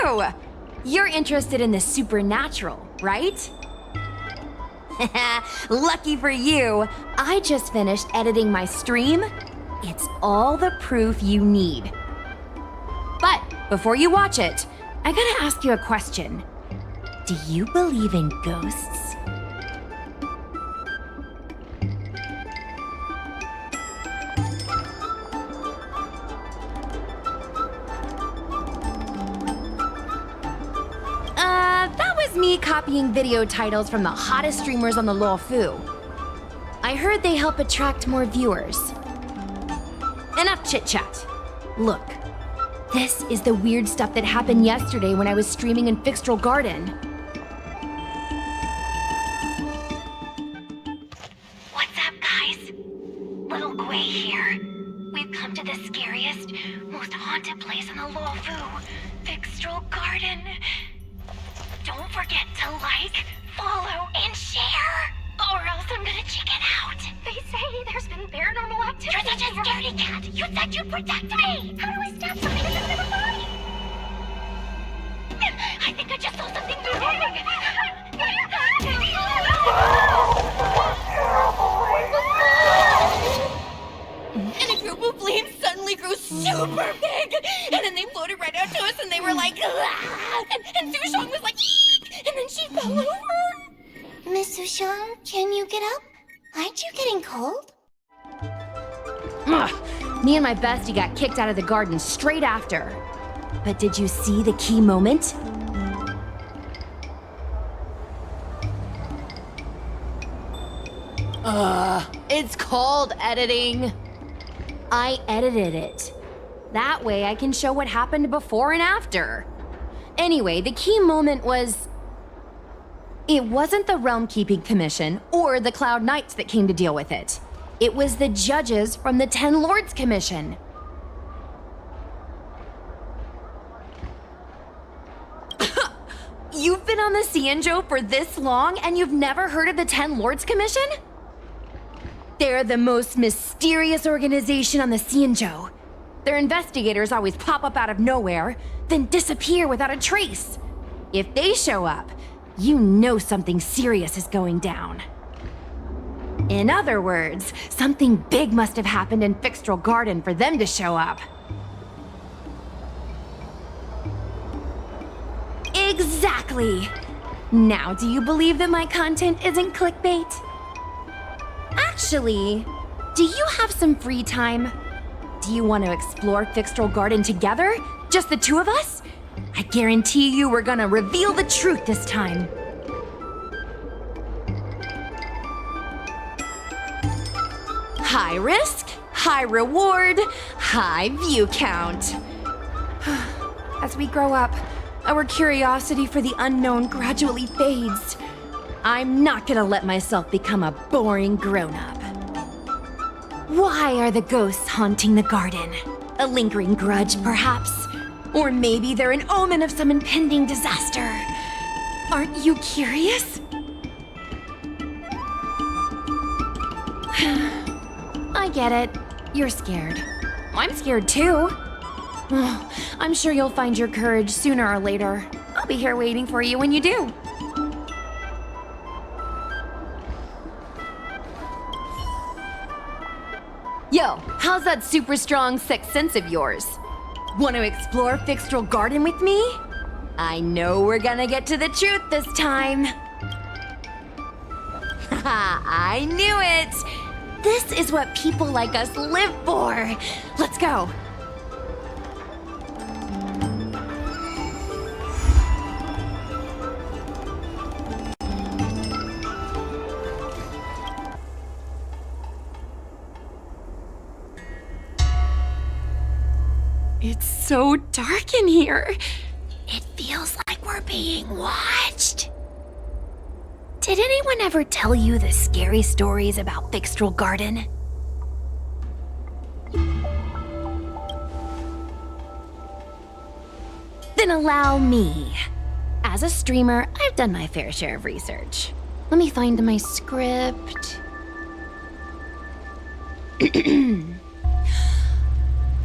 you! You're interested in the supernatural, right? Lucky for you, I just finished editing my stream. It's all the proof you need. But before you watch it, I gotta ask you a question. Do you believe in ghosts? That was me copying video titles from the hottest streamers on the Luofu. I heard they help attract more viewers. Enough chit-chat. Look, this is the weird stuff that happened yesterday when I was streaming in Fixtral Garden. What's up, guys? Little Gwei here. We've come to the scariest, most haunted place in the Luofu, Fixtral Garden. Don't forget to like, follow, and share, or else I'm gonna chicken out. They say there's been paranormal activity. You're such a scaredy cat. You said you'd protect me. How do I stab something that's in a body? I think I just saw something moving. And a group of flames suddenly grew super big, and then they floated right out to us, and they were like, ah! and Sushong was like, eek! And then she fell over. Miss Sushong, can you get up? Aren't you getting cold? Ugh. Me and my bestie got kicked out of the garden straight after. But did you see the key moment? It's called editing. I edited it. That way I can show what happened before and after. Anyway, the key moment was... It wasn't the Realm Keeping Commission or the Cloud Knights that came to deal with it. It was the judges from the Ten Lords Commission. You've been on the Xianzhou for this long and you've never heard of the Ten Lords Commission? They're the most mysterious organization on the Xianzhou. Their investigators always pop up out of nowhere, then disappear without a trace. If they show up, you know something serious is going down. In other words, something big must have happened in Fixtral Garden for them to show up. Exactly! Now, do you believe that my content isn't clickbait? Actually, do you have some free time? Do you want to explore Fixtral Garden together? Just the two of us? I guarantee you we're gonna reveal the truth this time. High risk, high reward, high view count. As we grow up, our curiosity for the unknown gradually fades. I'm not gonna let myself become a boring grown-up. Why are the ghosts haunting the garden? A lingering grudge, perhaps? Or maybe they're an omen of some impending disaster. Aren't you curious? I get it. You're scared. I'm scared too. I'm sure you'll find your courage sooner or later. I'll be here waiting for you when you do. Yo, how's that super strong sixth sense of yours? Want to explore Fixtral Garden with me? I know we're gonna get to the truth this time. Haha, I knew it! This is what people like us live for. Let's go. It's so dark in here. It feels like we're being watched. Did anyone ever tell you the scary stories about Fixtral Garden? Then allow me. As a streamer, I've done my fair share of research. Let me find my script.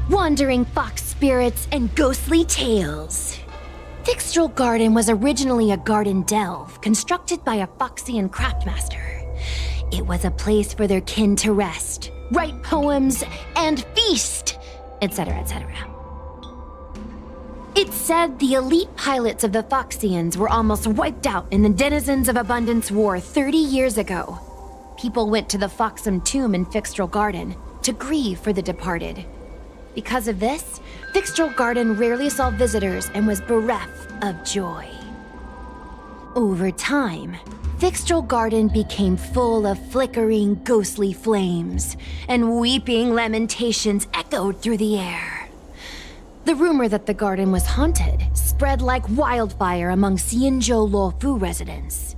Wandering fox spirits and ghostly tales. Fixtral Garden was originally a garden delve constructed by a Foxian craftmaster. It was a place for their kin to rest, write poems, and feast, etc., etc. It's said the elite pilots of the Foxians were almost wiped out in the Denizens of Abundance War 30 years ago. People went to the Foxum tomb in Fixtral Garden to grieve for the departed. Because of this, Fixtral Garden rarely saw visitors and was bereft of joy. Over time, Fixtral Garden became full of flickering, ghostly flames, and weeping lamentations echoed through the air. The rumor that the garden was haunted spread like wildfire among Xianzhou Luofu residents.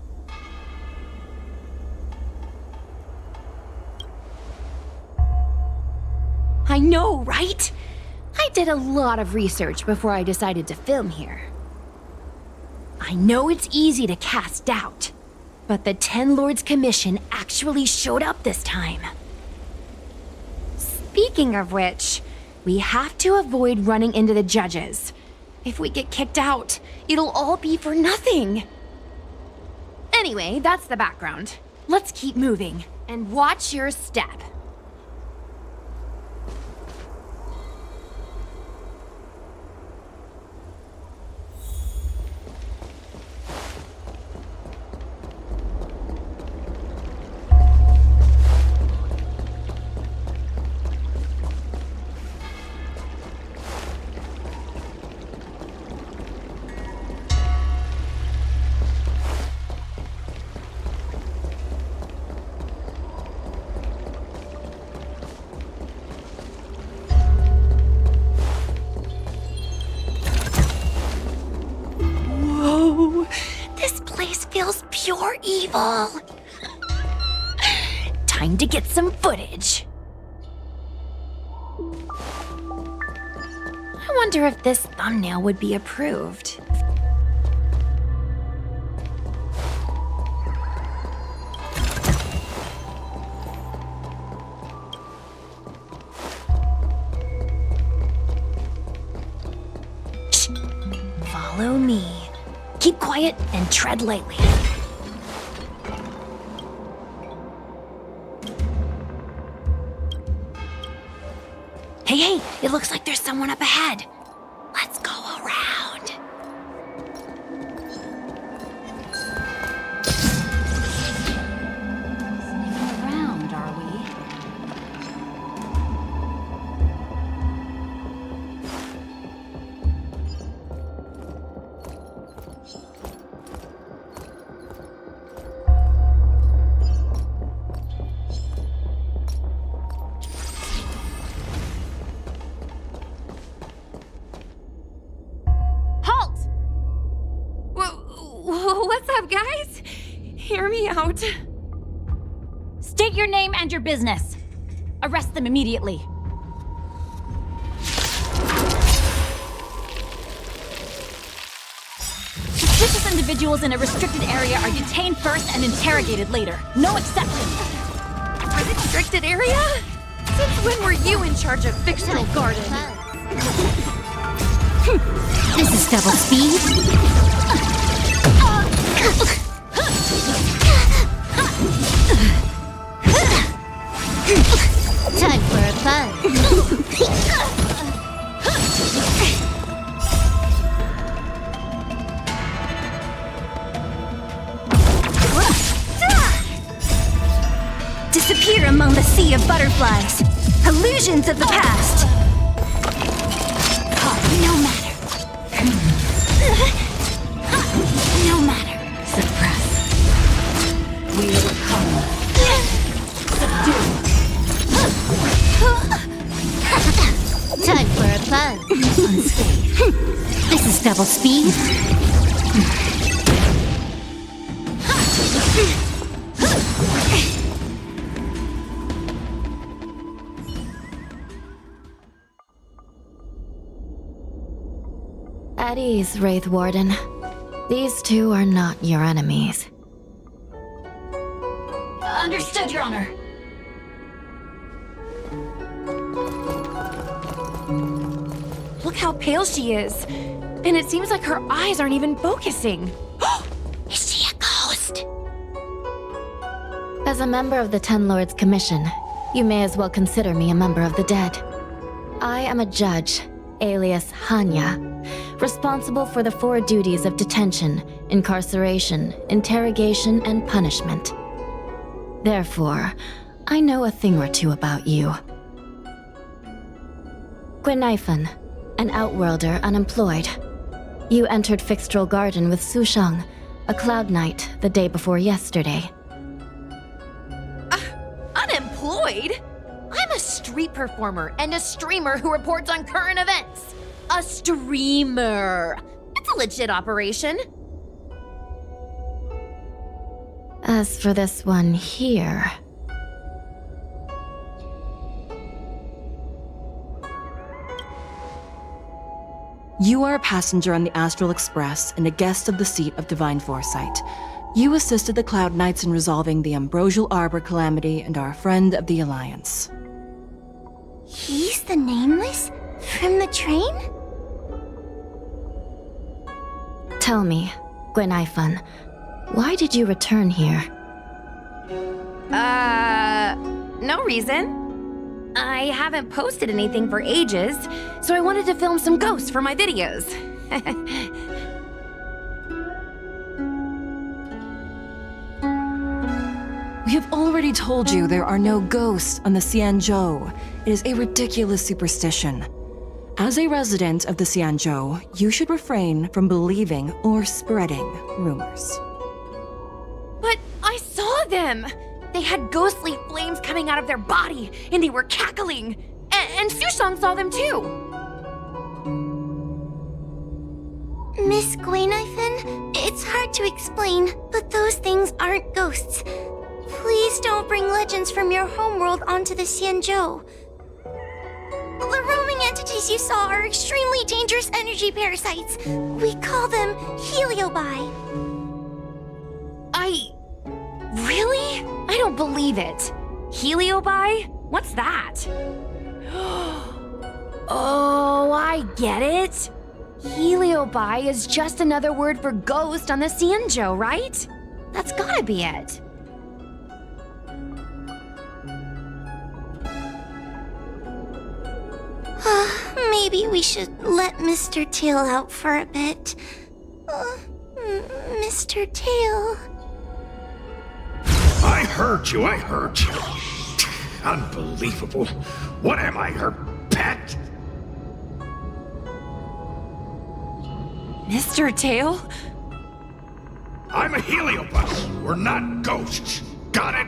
I know, right? I did a lot of research before I decided to film here. I know it's easy to cast doubt, but the Ten Lords Commission actually showed up this time. Speaking of which, we have to avoid running into the judges. If we get kicked out, it'll all be for nothing. Anyway, that's the background. Let's keep moving, and watch your step. Feels pure evil. Time to get some footage. I wonder if this thumbnail would be approved. Shh. Follow me. Keep quiet and tread lightly. Hey, it looks like there's someone up ahead. Let's go around. Sneaking around, are we? What's up, guys? Hear me out. State your name and your business. Arrest them immediately. Suspicious individuals in a restricted area are detained first and interrogated later. No exceptions. Restricted area? Since when were you in charge of Fixtral Garden? This is double speed. Time for a fun. Disappear among the sea of butterflies. Illusions of the past. No matter. No matter. Suppress. We will come. Subdue. Time for a fun. Unscathed. This is double speed. At ease, Wraith Warden. These two are not your enemies. Understood, Your Honor. Look how pale she is. and it seems like her eyes aren't even focusing. Is she a ghost? As a member of the Ten Lords Commission, you may as well consider me a member of the dead. I am a judge, alias Hanya, responsible for the 4 duties of detention, incarceration, interrogation, and punishment. Therefore, I know a thing or two about you. Gwenifan, an outworlder unemployed. You entered Fixtral Garden with Sushang, a cloud knight, the day before yesterday. Unemployed? I'm a street performer and a streamer who reports on current events. A streamer. It's a legit operation. As for this one here... You are a passenger on the Astral Express and a guest of the seat of Divine Foresight. You assisted the Cloud Knights in resolving the Ambrosial Arbor calamity and are a friend of the Alliance. He's the Nameless? From the train? Tell me, Gwenifan, why did you return here? No reason. I haven't posted anything for ages, so I wanted to film some ghosts for my videos. We have already told you there are no ghosts on the Xianzhou. It is a ridiculous superstition. As a resident of the Xianzhou, you should refrain from believing or spreading rumors. But I saw them! They had ghostly flames coming out of their body, and they were cackling. And Sushang saw them too! Miss Gwenifan, it's hard to explain, but those things aren't ghosts. Please don't bring legends from your homeworld onto the Xianzhou. The roaming entities you saw are extremely dangerous energy parasites. We call them heliobi. Really? I don't believe it. Heliobi? What's that? Oh, I get it. Heliobi is just another word for ghost on the Xianzhou, right? That's gotta be it. Maybe we should let Mr. Tail out for a bit. Mr. Tail. I heard you. Unbelievable. What am I, her pet? Mr. Tail? I'm a heliobus. We're not ghosts. Got it?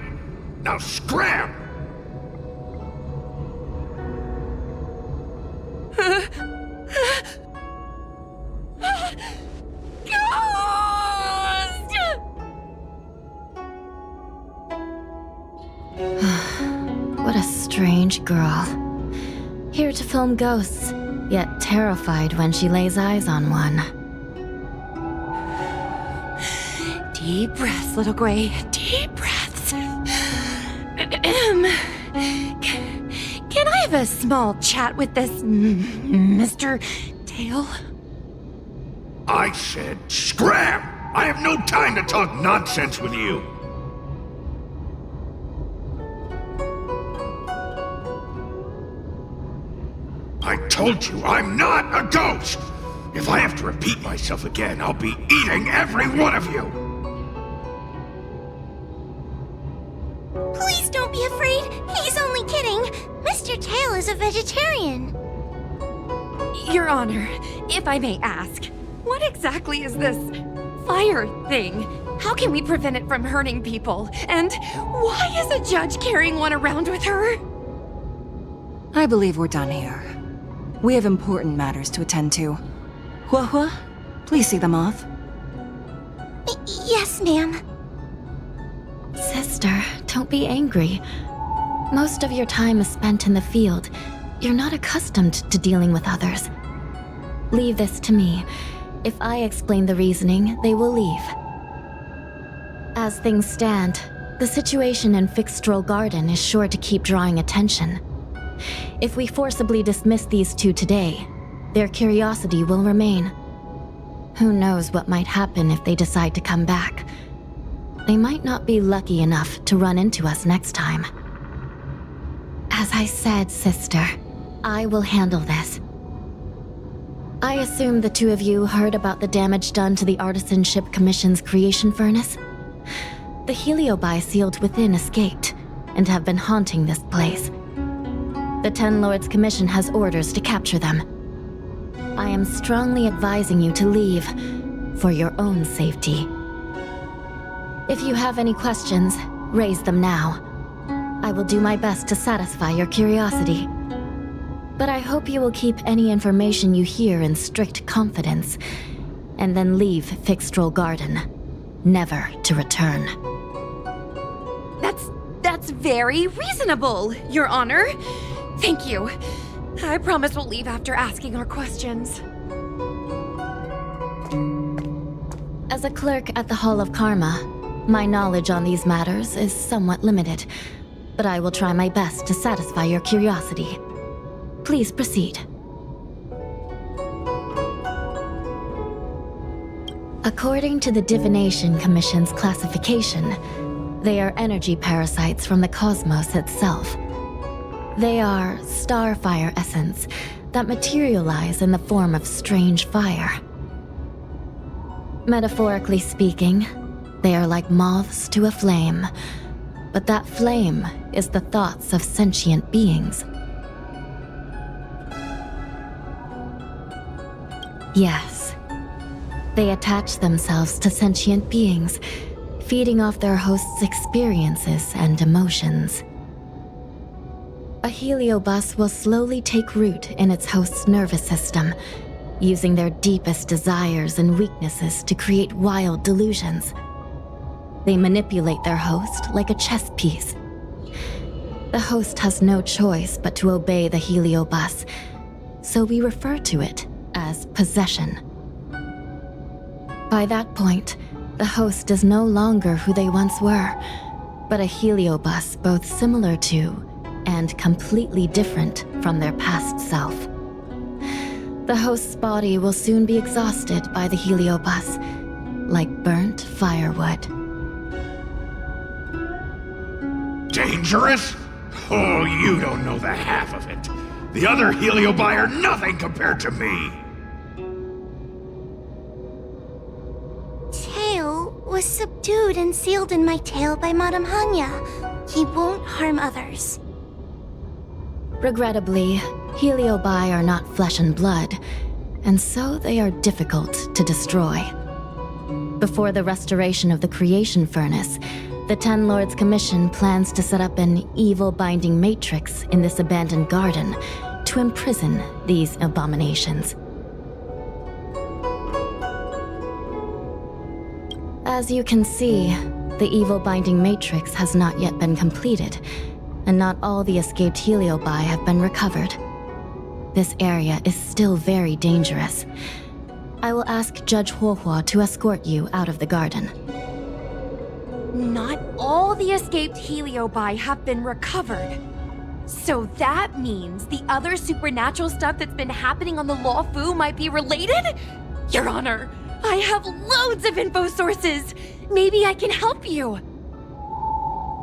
Now scram! What a strange girl. Here to film ghosts, yet terrified when she lays eyes on one. Deep breaths, little Gray. Deep breaths. Can I have a small chat with this Mr. Tail? I said scram! I have no time to talk nonsense with you. I told you I'm not a ghost! If I have to repeat myself again, I'll be eating every one of you! Please don't be afraid. He's only kidding. Mr. Tail is a vegetarian. Your Honor, if I may ask, what exactly is this fire thing? How can we prevent it from hurting people? And why is a judge carrying one around with her? I believe we're done here. We have important matters to attend to. Hua, please see them off. Yes, ma'am. Sister, don't be angry. Most of your time is spent in the field. You're not accustomed to dealing with others. Leave this to me. If I explain the reasoning, they will leave. As things stand, the situation in Fixtral Garden is sure to keep drawing attention. If we forcibly dismiss these two today, their curiosity will remain. Who knows what might happen if they decide to come back? They might not be lucky enough to run into us next time. As I said, sister, I will handle this. I assume the two of you heard about the damage done to the Artisan Ship Commission's creation furnace? The heliobi sealed within escaped, and have been haunting this place. The Ten Lords Commission has orders to capture them. I am strongly advising you to leave, for your own safety. If you have any questions, raise them now. I will do my best to satisfy your curiosity. But I hope you will keep any information you hear in strict confidence, and then leave Fixtral Garden, never to return. That's very reasonable, Your Honor. Thank you. I promise we'll leave after asking our questions. As a clerk at the Hall of Karma, my knowledge on these matters is somewhat limited, but I will try my best to satisfy your curiosity. Please proceed. According to the Divination Commission's classification, they are energy parasites from the cosmos itself. They are starfire essence that materialize in the form of strange fire. Metaphorically speaking, they are like moths to a flame, but that flame is the thoughts of sentient beings. Yes, they attach themselves to sentient beings, feeding off their host's experiences and emotions. A heliobus will slowly take root in its host's nervous system, using their deepest desires and weaknesses to create wild delusions. They manipulate their host like a chess piece. The host has no choice but to obey the heliobus, so we refer to it as possession. By that point, the host is no longer who they once were, but a heliobus both similar to and completely different from their past self. The host's body will soon be exhausted by the heliobus, like burnt firewood. Dangerous? Oh, you don't know the half of it. The other heliobi are nothing compared to me. Tail was subdued and sealed in my tail by Madame Hanya. He won't harm others. Regrettably, heliobi are not flesh and blood, and so they are difficult to destroy. Before the restoration of the creation furnace, the Ten Lords Commission plans to set up an evil binding matrix in this abandoned garden to imprison these abominations. As you can see, the evil binding matrix has not yet been completed, and not all the escaped heliobi have been recovered. This area is still very dangerous. I will ask Judge Huohua to escort you out of the garden. Not all the escaped heliobi have been recovered. So that means the other supernatural stuff that's been happening on the Law Fu might be related? Your Honor, I have loads of info sources. Maybe I can help you.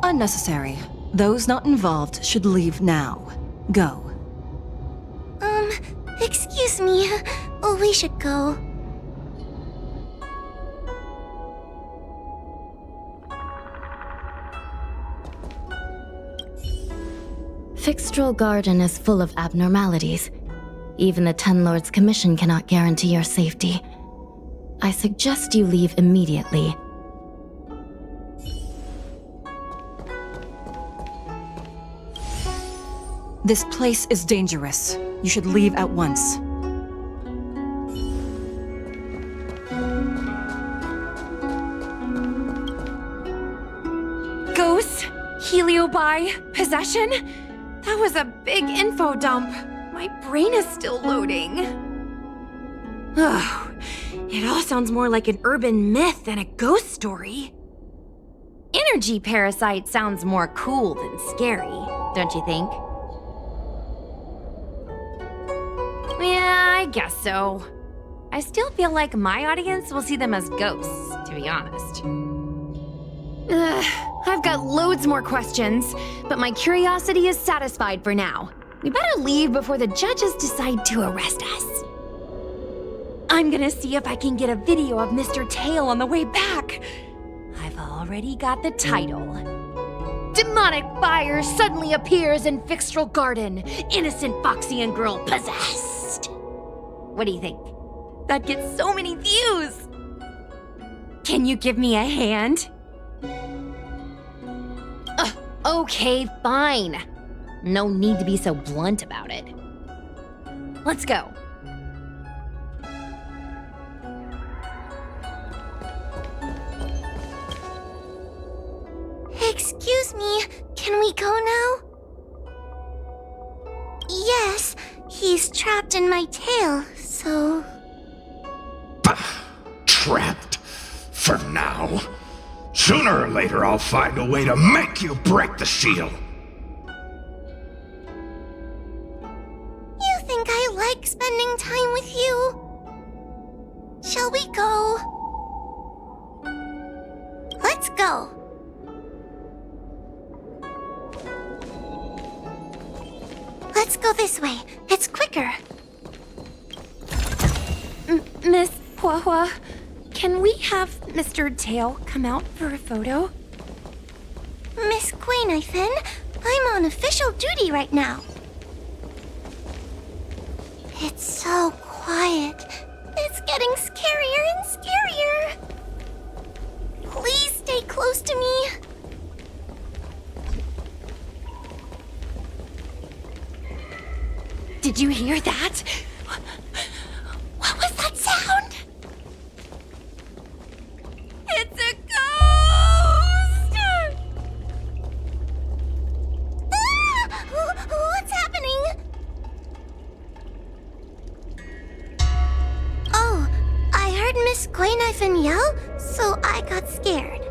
Unnecessary. Those not involved should leave now. Go. Excuse me. We should go. Fixtral Garden is full of abnormalities. Even the Ten Lords Commission cannot guarantee your safety. I suggest you leave immediately. This place is dangerous. You should leave at once. Ghosts, heliobi, possession? That was a big info dump. My brain is still loading. Oh, it all sounds more like an urban myth than a ghost story. Energy parasite sounds more cool than scary, don't you think? Yeah, I guess so. I still feel like my audience will see them as ghosts, to be honest. I've got loads more questions, but my curiosity is satisfied for now. We better leave before the judges decide to arrest us. I'm gonna see if I can get a video of Mr. Tail on the way back. I've already got the title. Demonic fire suddenly appears in Fixtral Garden. Innocent Foxian girl possessed. What do you think? That gets so many views. Can you give me a hand? Okay, fine. No need to be so blunt about it. Let's go. Excuse me, can we go now? Yes, he's trapped in my tail, so... Trapped. For now. Sooner or later I'll find a way to make you break the seal. You think I like spending time with you? Shall we go? Let's go. Let's go this way. It's quicker. Miss Huahua, can we have Mr. Tail come out for a photo? Miss Guinevere, I'm on official duty right now. It's so quiet. It's getting scarier and scarier. Please stay close to me. Did you hear that? What was that sound? It's a ghost! Ah! What's happening? Oh, I heard Miss Guinevere yell, so I got scared.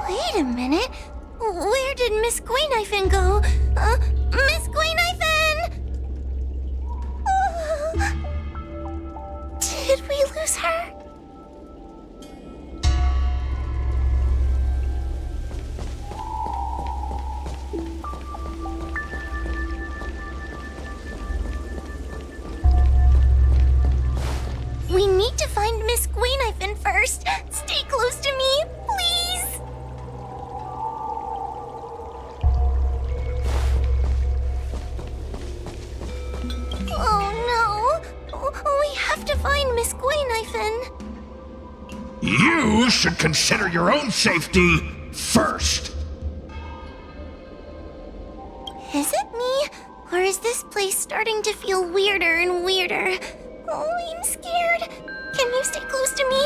Wait a minute. Where did Miss Guinevere go? Miss Guinevere! Did we lose her? We need to find Miss Guinevere first. Stay close to me, please. Oh no. We have to find Miss Guinevere. You should consider your own safety first. Is it me? Or is this place starting to feel weirder and weirder? Oh, I'm scared. Can you stay close to me?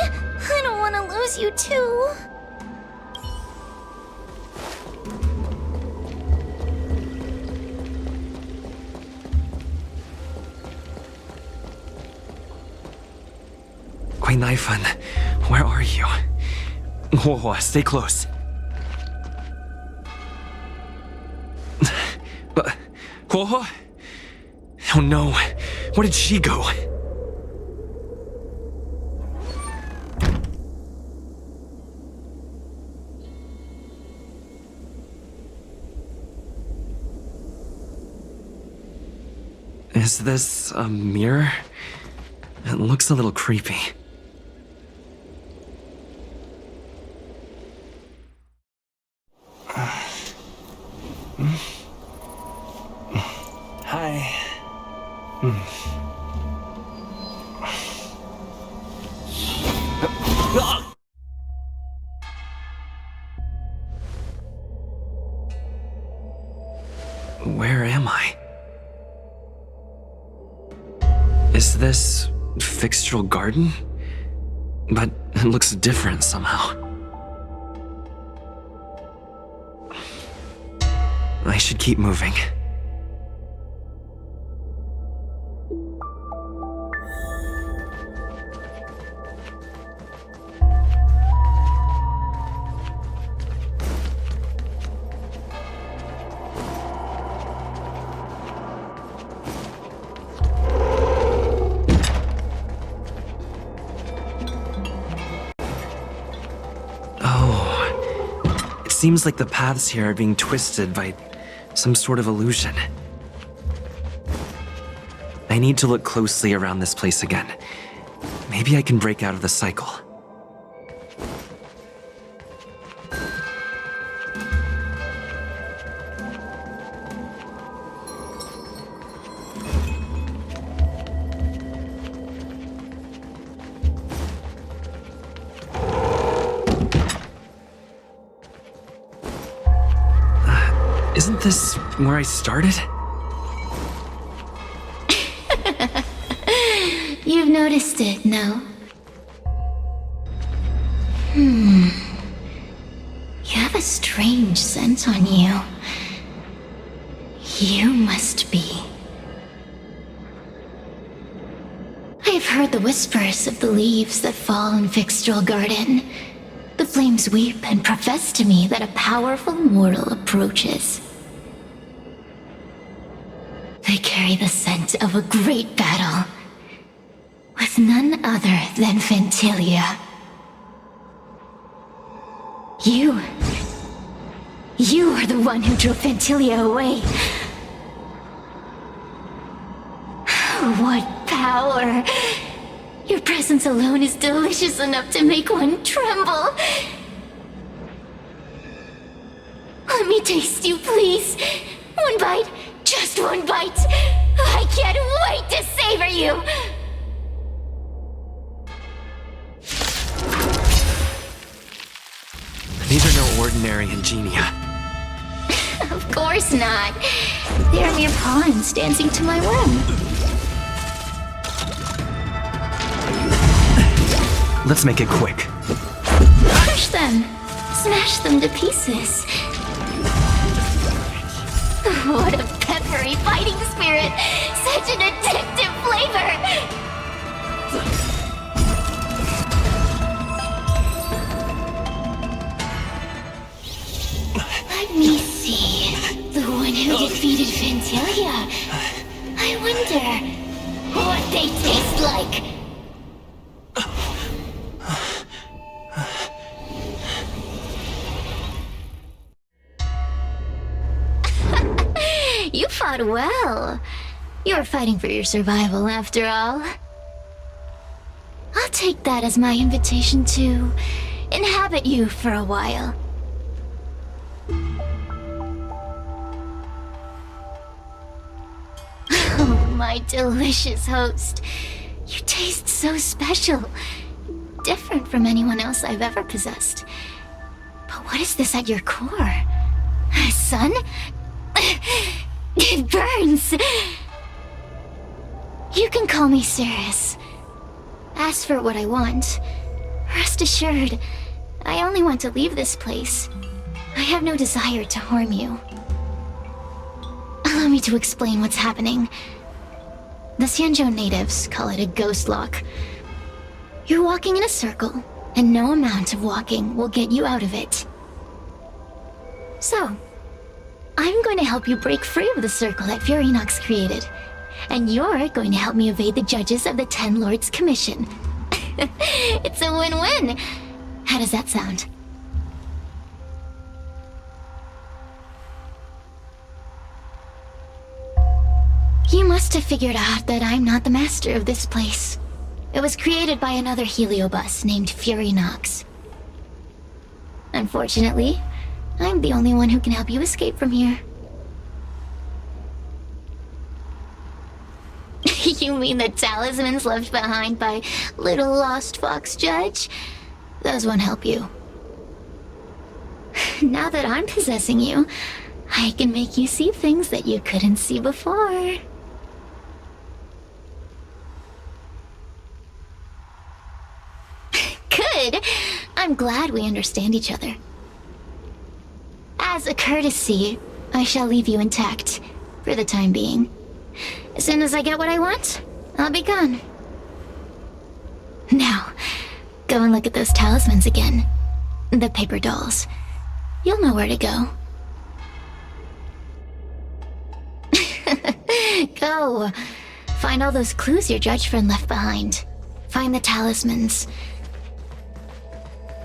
I don't want to lose you too. Guinevere, where are you? Huahua, stay close. But Huahua? Oh no, where did she go? Is this a mirror? It looks a little creepy. Hi. Where am I? Is this Fixtral Garden? But it looks different somehow. I should keep moving. seems like the paths here are being twisted by some sort of illusion. I need to look closely around this place again. Maybe I can break out of the cycle. Isn't this where I started? You've noticed it, no? You have a strange scent on you. You must be. I've heard the whispers of the leaves that fall in Fixtral Garden. The flames weep and profess to me that a powerful mortal approaches. They carry the scent of a great battle, with none other than Ventilia. You are the one who drove Ventilia away. What power! Your presence alone is delicious enough to make one tremble. Let me taste you, please. One bite, just one bite. I can't wait to savor you. These are no ordinary ingenia. Of course not. They are mere pawns dancing to my whim. Let's make it quick. Crush them. Smash them to pieces. What a peppery fighting spirit! Such an addictive flavor! Let me see. The one who defeated Ventilia. I wonder what they taste like. You fought well. You're fighting for your survival, after all. I'll take that as my invitation to inhabit you for a while. Oh, my delicious host. You taste so special. Different from anyone else I've ever possessed. But what is this at your core? Sun? It burns! You can call me Cirrus. Ask for what I want. Rest assured, I only want to leave this place. I have no desire to harm you. Allow me to explain what's happening. The Xianzhou natives call it a ghost lock. You're walking in a circle, and no amount of walking will get you out of it. So, I'm going to help you break free of the circle that Furinox created. And you're going to help me evade the judges of the Ten Lords Commission. It's a win-win. How does that sound? You must have figured out that I'm not the master of this place. It was created by another Heliobus named Furinox. Unfortunately, I'm the only one who can help you escape from here. You mean the talismans left behind by little lost fox judge? Those won't help you. Now that I'm possessing you, I can make you see things that you couldn't see before. Good. I'm glad we understand each other. As a courtesy, I shall leave you intact, for the time being. As soon as I get what I want, I'll be gone. Now, go and look at those talismans again. The paper dolls. You'll know where to go. Go. Find all those clues your judge friend left behind. Find the talismans.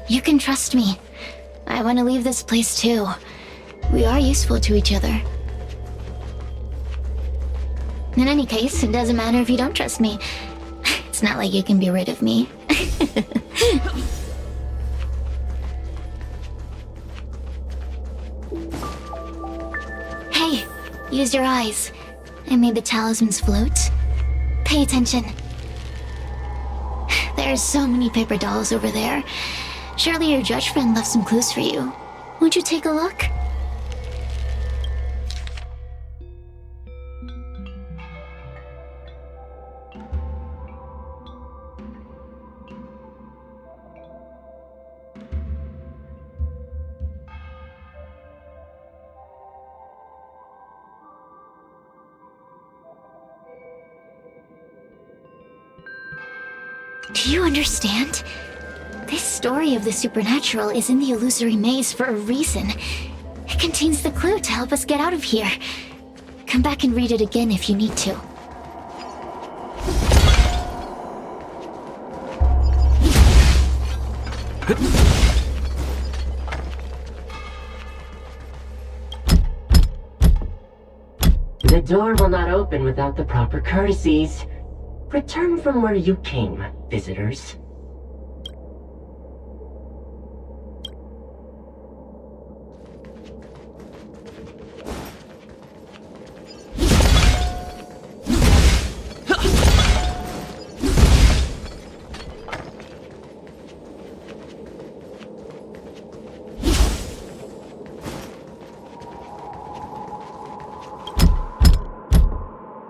You can trust me. I want to leave this place too. We are useful to each other. In any case, it doesn't matter if you don't trust me. It's not like you can be rid of me. Hey, use your eyes. I made the talismans float. Pay attention. There's so many paper dolls over there. Surely your judge friend left some clues for you. Won't you take a look? Do you understand? This story of the supernatural is in the illusory maze for a reason. It contains the clue to help us get out of here. Come back and read it again if you need to. The door will not open without the proper courtesies. Return from where you came, visitors.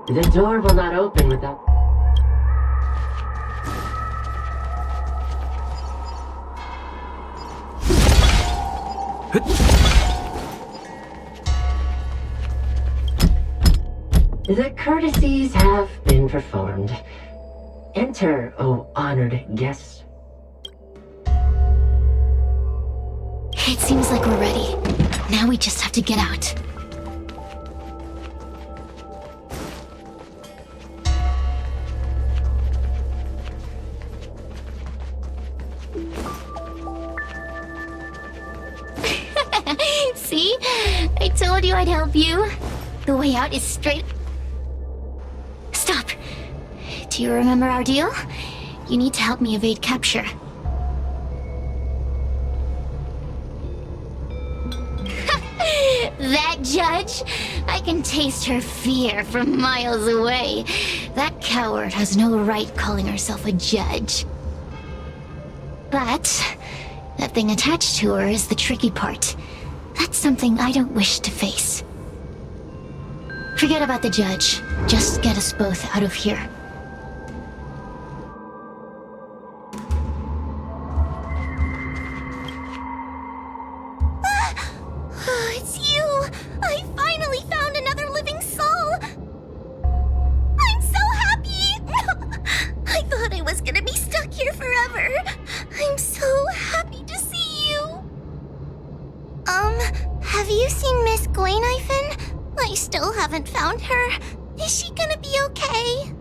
The door will not open without... The courtesies have been performed. Enter, O honored guest. It seems like we're ready. Now we just have to get out. See? I told you I'd help you. The way out is straight... Stop! Do you remember our deal? You need to help me evade capture. That judge? I can taste her fear from miles away. That coward has no right calling herself a judge. But that thing attached to her is the tricky part. That's something I don't wish to face. Forget about the judge. Just get us both out of here. It's you! I finally found another living soul! I'm so happy! I thought I was gonna be stuck here forever. I'm so happy to see you. Have you seen Miss Gwayniphen? I still haven't found her. Is she gonna be okay?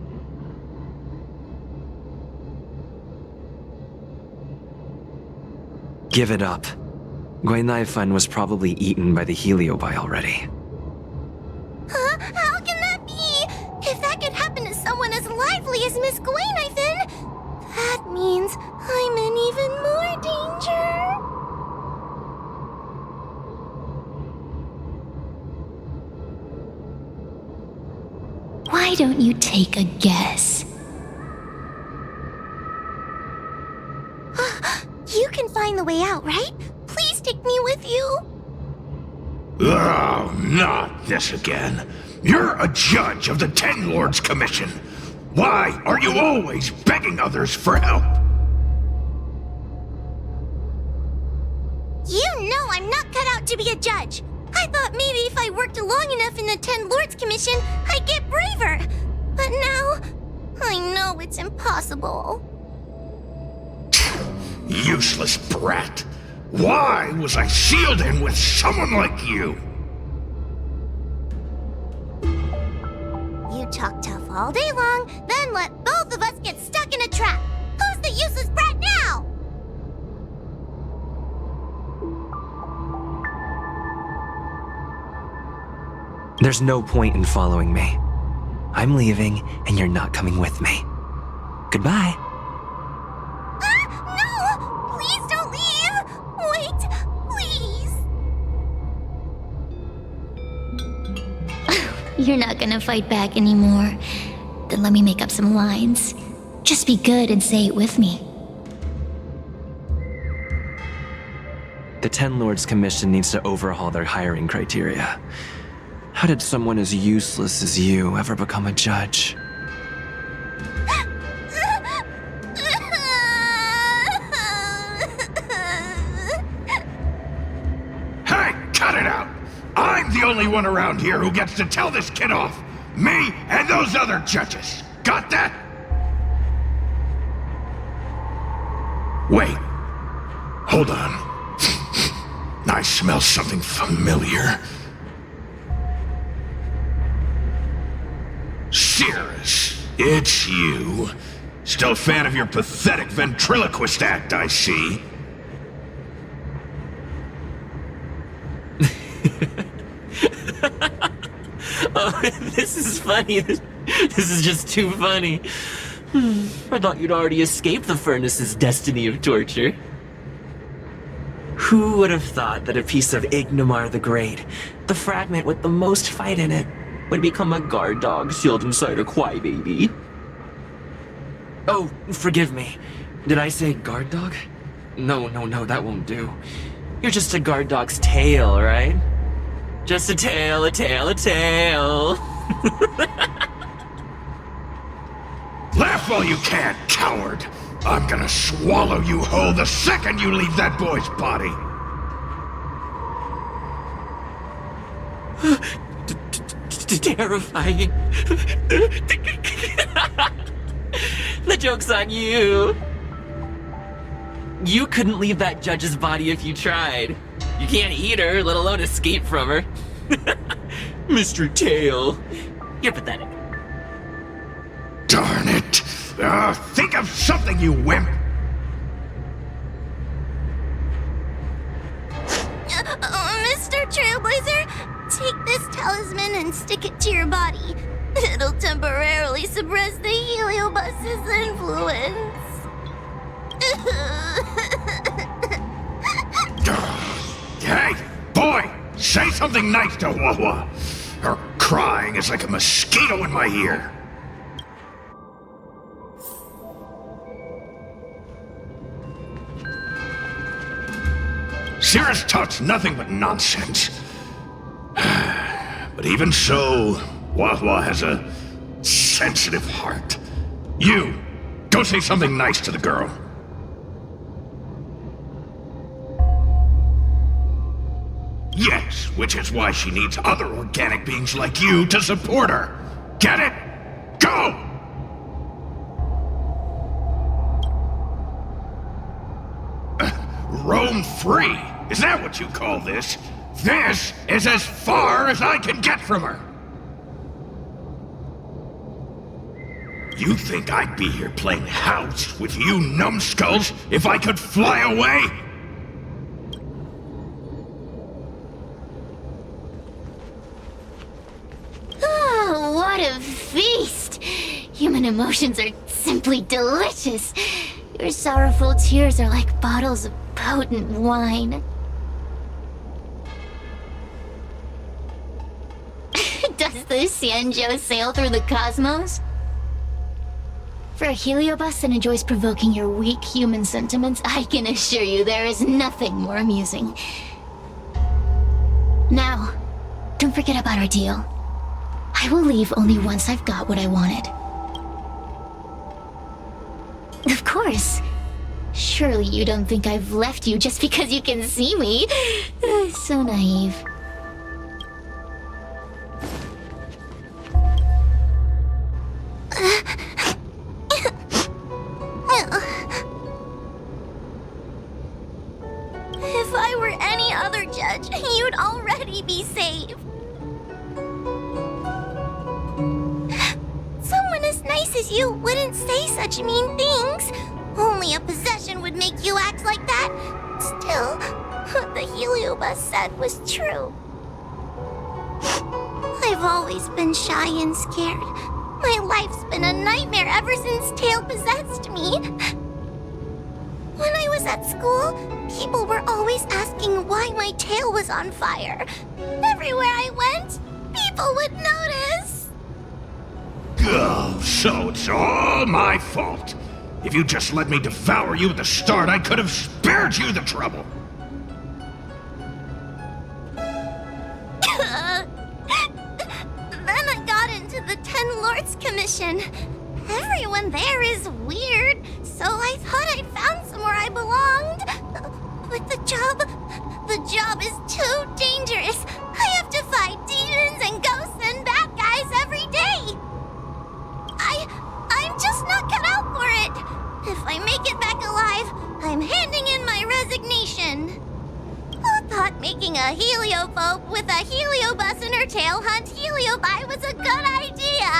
Give it up. Gwayniphen was probably eaten by the heliobi already. Huh? How can that be? If that could happen to someone as lively as Miss Gwayniphen, that means I'm in even more danger. Why don't you take a guess? You can find the way out, right? Please take me with you. Oh, not this again. You're a judge of the Ten Lords Commission. Why are you always begging others for help? You know I'm not cut out to be a judge. I thought maybe if I worked long enough in the Ten Lords Commission, I'd get braver. But now, I know it's impossible. Useless brat. Why was I sealed in with someone like you? You talk tough all day long, then let both of us get stuck in a trap. Who's the useless brat now? There's no point in following me. I'm leaving, and you're not coming with me. Goodbye. No! Please don't leave! Wait, please! You're not gonna fight back anymore. Then let me make up some lines. Just be good and say it with me. The Ten Lords Commission needs to overhaul their hiring criteria. How did someone as useless as you ever become a judge? Hey, cut it out! I'm the only one around here who gets to tell this kid off. Me and those other judges. Got that? Wait. Hold on. I smell something familiar. Cirrus, it's you. Still a fan of your pathetic ventriloquist act, I see. Oh, this is funny. This is just too funny. I thought you'd already escaped the furnace's destiny of torture. Who would have thought that a piece of Ignomar the Great, the fragment with the most fight in it, would become a guard dog sealed inside a crybaby? Oh, forgive me. Did I say guard dog? No, that won't do. You're just a guard dog's tail, right? Just a tail, a tail, a tail. Laugh while you can, coward! I'm gonna swallow you whole the second you leave that boy's body! Terrifying. The joke's on you. You couldn't leave that judge's body if you tried. You can't eat her, let alone escape from her. Mr. Tail. You're pathetic. Darn it! Think of something, you wimp! Mr. Trailblazer, take this talisman and stick it to your body. It'll temporarily suppress the Heliobus's influence. Hey, boy! Say something nice to Wawa! Her crying is like a mosquito in my ear! Cirrus talks nothing but nonsense. But even so, Wawa has a sensitive heart. You, go say something nice to the girl. Yes, which is why she needs other organic beings like you to support her. Get it? Go! Roam free? Is that what you call this? This is as far as I can get from her. You think I'd be here playing house with you numbskulls if I could fly away? Oh, what a feast! Human emotions are simply delicious. Your sorrowful tears are like bottles of potent wine. Does the Xianzhou sail through the cosmos? For a heliobus that enjoys provoking your weak human sentiments, I can assure you there is nothing more amusing. Now, don't forget about our deal. I will leave only once I've got what I wanted. Of course. Surely you don't think I've left you just because you can see me. So naive. If I were any other judge, you'd already be saved. Someone as nice as you wouldn't say such mean things. Only a possession would make you act like that. Still, what the Heliobus said was true. I've I've always been shy and scared. My life's been a nightmare ever since Tail possessed me. When I was at school, people were always asking why my tail was on fire. Everywhere I went, people would notice. Oh, so it's all my fault. If you just let me devour you at the start, I could have spared you the trouble. Then I got into the Ten Lords Commission. Everyone there is weird, so I thought I'd found somewhere I belonged. But the job is too dangerous. I have to fight demons and ghosts and bad guys every day. I'm just not cut out for it. If I make it back alive, I'm handing in my resignation. Who thought making a heliophobe with a heliobus in her tail hunt heliobi was a good idea?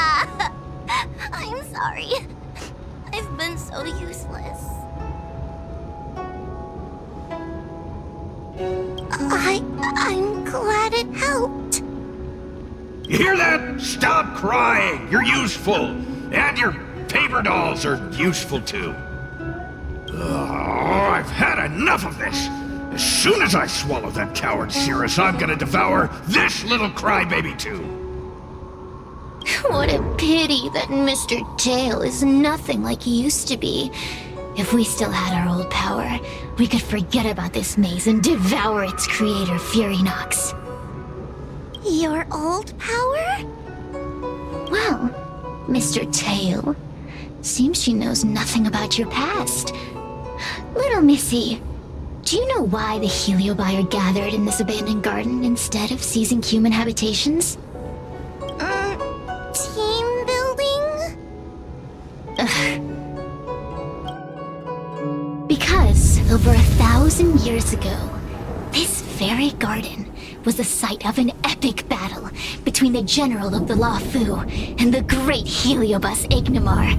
I'm sorry. I've been so useless. I'm glad it helped. You hear that? Stop crying. You're useful. And your paper dolls are useful too. Oh, I've had enough of this. As soon as I swallow that coward Cirrus, I'm gonna devour this little crybaby too. What a pity that Mr. Tail is nothing like he used to be. If we still had our old power, we could forget about this maze and devour its creator, Furynox. Your old power? Well, Mr. Tail, seems she knows nothing about your past. Little Missy, do you know why the heliobi are gathered in this abandoned garden instead of seizing human habitations? Team building? Because over 1,000 years ago, this very garden was the site of an epic battle between the general of the Luofu and the great heliobus Ignimar.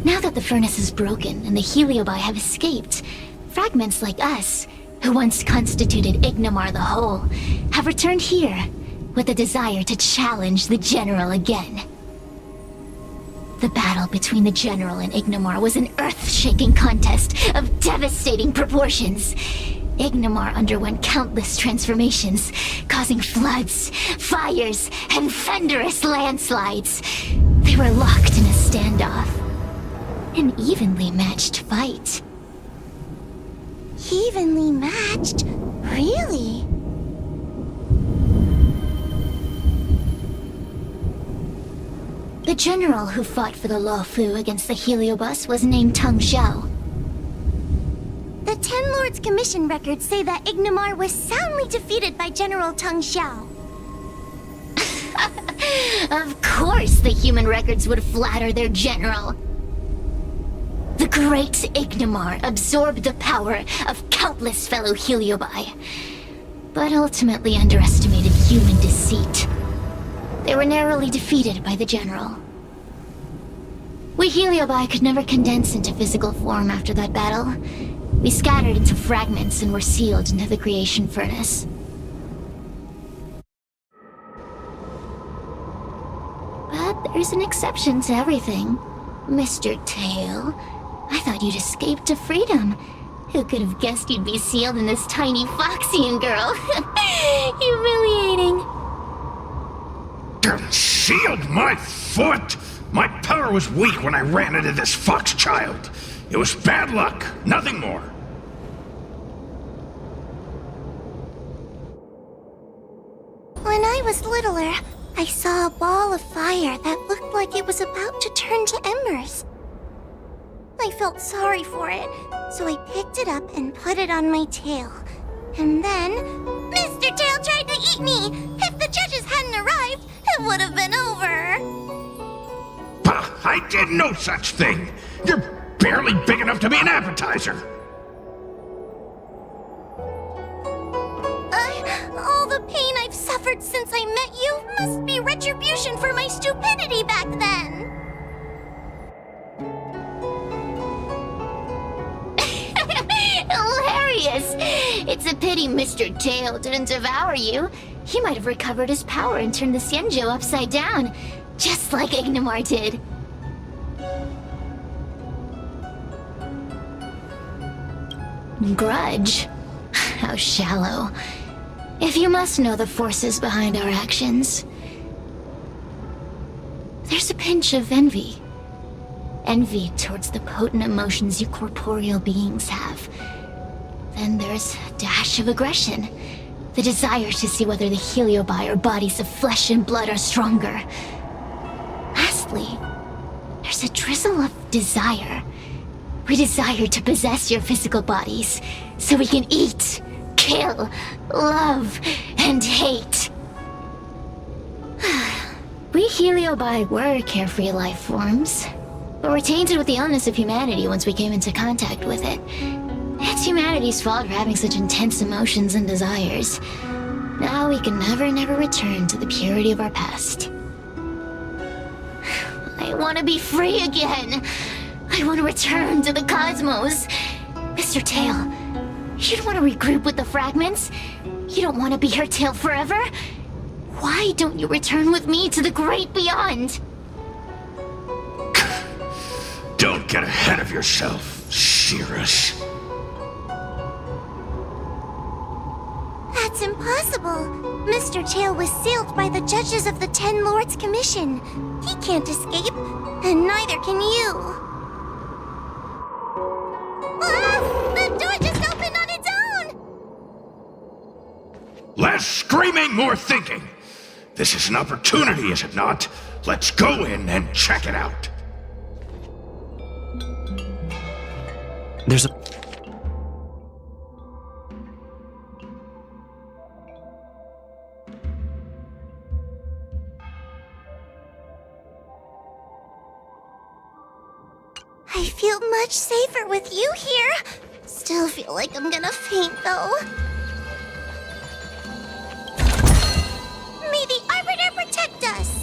Now that the furnace is broken and the heliobi have escaped, fragments like us, who once constituted Ignimar the whole, have returned here with a desire to challenge the general again. The battle between the general and Ignimar was an earth-shaking contest of devastating proportions. Ignimar underwent countless transformations, causing floods, fires, and thunderous landslides. They were locked in a standoff. An evenly matched fight. Evenly matched? Really? The general who fought for the Luofu against the heliobus was named Tang Xiao. The Ten Lords Commission records say that Ignimar was soundly defeated by General Tang Xiao. Of course the human records would flatter their general. The great Ignimar absorbed the power of countless fellow heliobi, but ultimately underestimated human deceit. They were narrowly defeated by the general. We heliobi could never condense into physical form after that battle. We scattered into fragments and were sealed into the creation furnace. But there's an exception to everything. Mr. Tail, I thought you'd escaped to freedom. Who could have guessed you'd be sealed in this tiny Foxian girl? Humiliating. Sealed my foot? My power was weak when I ran into this fox child. It was bad luck, nothing more. When I was littler, I saw a ball of fire that looked like it was about to turn to embers. I felt sorry for it, so I picked it up and put it on my tail. And then, Mr. Tail tried to eat me! If the judges hadn't arrived, it would have been over! Bah, I did no such thing! You're barely big enough to be an appetizer! All the pain I've suffered since I met you must be retribution for my stupidity back then! Hilarious! It's a pity Mr. Tail didn't devour you. He might have recovered his power and turned the Xianzhou upside down, just like Ignomar did. Grudge? How shallow. If you must know the forces behind our actions, there's a pinch of envy. Envy towards the potent emotions you corporeal beings have. Then there's a dash of aggression. The desire to see whether the Heliobi or bodies of flesh and blood are stronger. Lastly, there's a drizzle of desire. We desire to possess your physical bodies, so we can eat, kill, love, and hate. We Heliobi were carefree life forms, but were tainted with the illness of humanity once we came into contact with it. It's humanity's fault for having such intense emotions and desires. Now we can never return to the purity of our past. I want to be free again. I want to return to the cosmos. Mr. Tail, you don't want to regroup with the fragments? You don't want to be her tail forever? Why don't you return with me to the great beyond? Don't get ahead of yourself, Cirrus. That's impossible. Mr. Tail was sealed by the judges of the Ten Lords Commission. He can't escape, and neither can you. Ah! The door just opened on its own! Less screaming, more thinking. This is an opportunity, is it not? Let's go in and check it out. There's a... I feel much safer with you here. Still feel like I'm gonna faint, though. May the Arbiter protect us!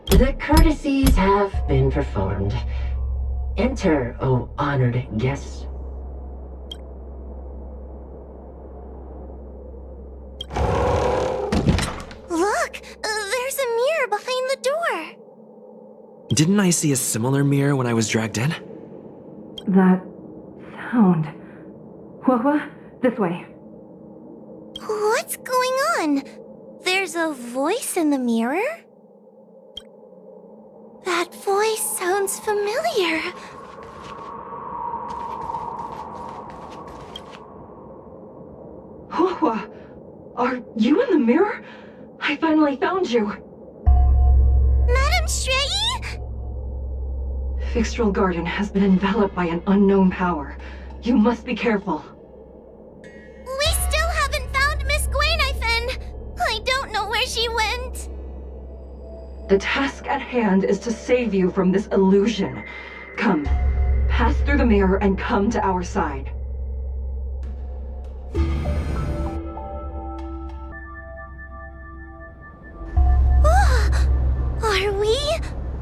The courtesies have been performed. Enter, O honored guests. Look! There's a mirror behind the door! Didn't I see a similar mirror when I was dragged in? That sound. What? This way. What's going on? There's a voice in the mirror? That voice sounds familiar. Hua, are you in the mirror? I finally found you. Madame Shrei? Fixtral Garden has been enveloped by an unknown power. You must be careful. We still haven't found Miss Gwainifin. I don't know where she went. The task at hand is to save you from this illusion. Come, pass through the mirror and come to our side. Are we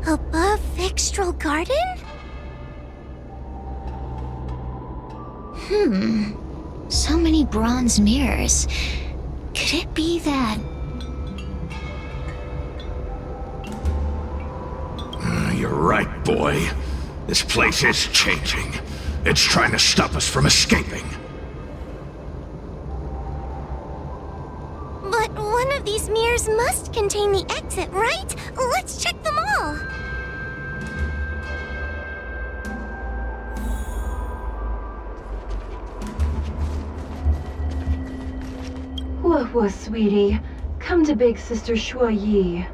above Fixtral Garden? So many bronze mirrors. Could it be that... You're right, boy. This place is changing. It's trying to stop us from escaping. But one of these mirrors must contain the exit, right? Let's check them all. Hua, sweetie. Come to Big Sister Shuo Yi.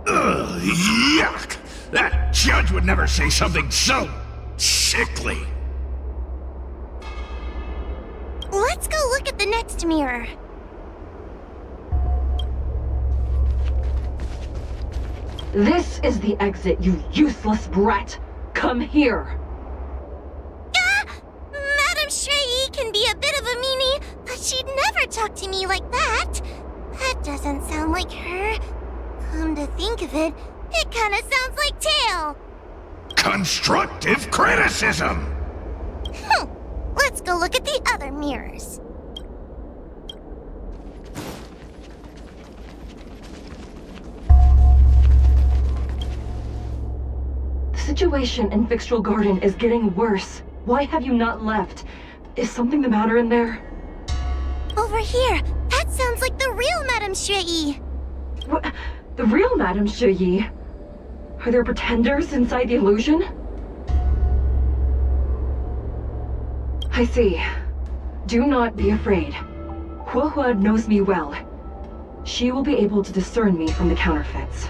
Ugh, yuck! That judge would never say something so sickly. Let's go look at the next mirror. This is the exit, you useless brat! Come here! Ah! Madame Shrei can be a bit of a meanie, but she never talk to me like that. That doesn't sound like her. Come to think of it, it kinda sounds like Tail. Constructive criticism! Let's go look at the other mirrors. The situation in Fixtral Garden is getting worse. Why have you not left? Is something the matter in there? Over here, that sounds like the real Madame Shui. What? The real Madame Shui? Are there pretenders inside the illusion? I see. Do not be afraid. Huohua knows me well. She will be able to discern me from the counterfeits.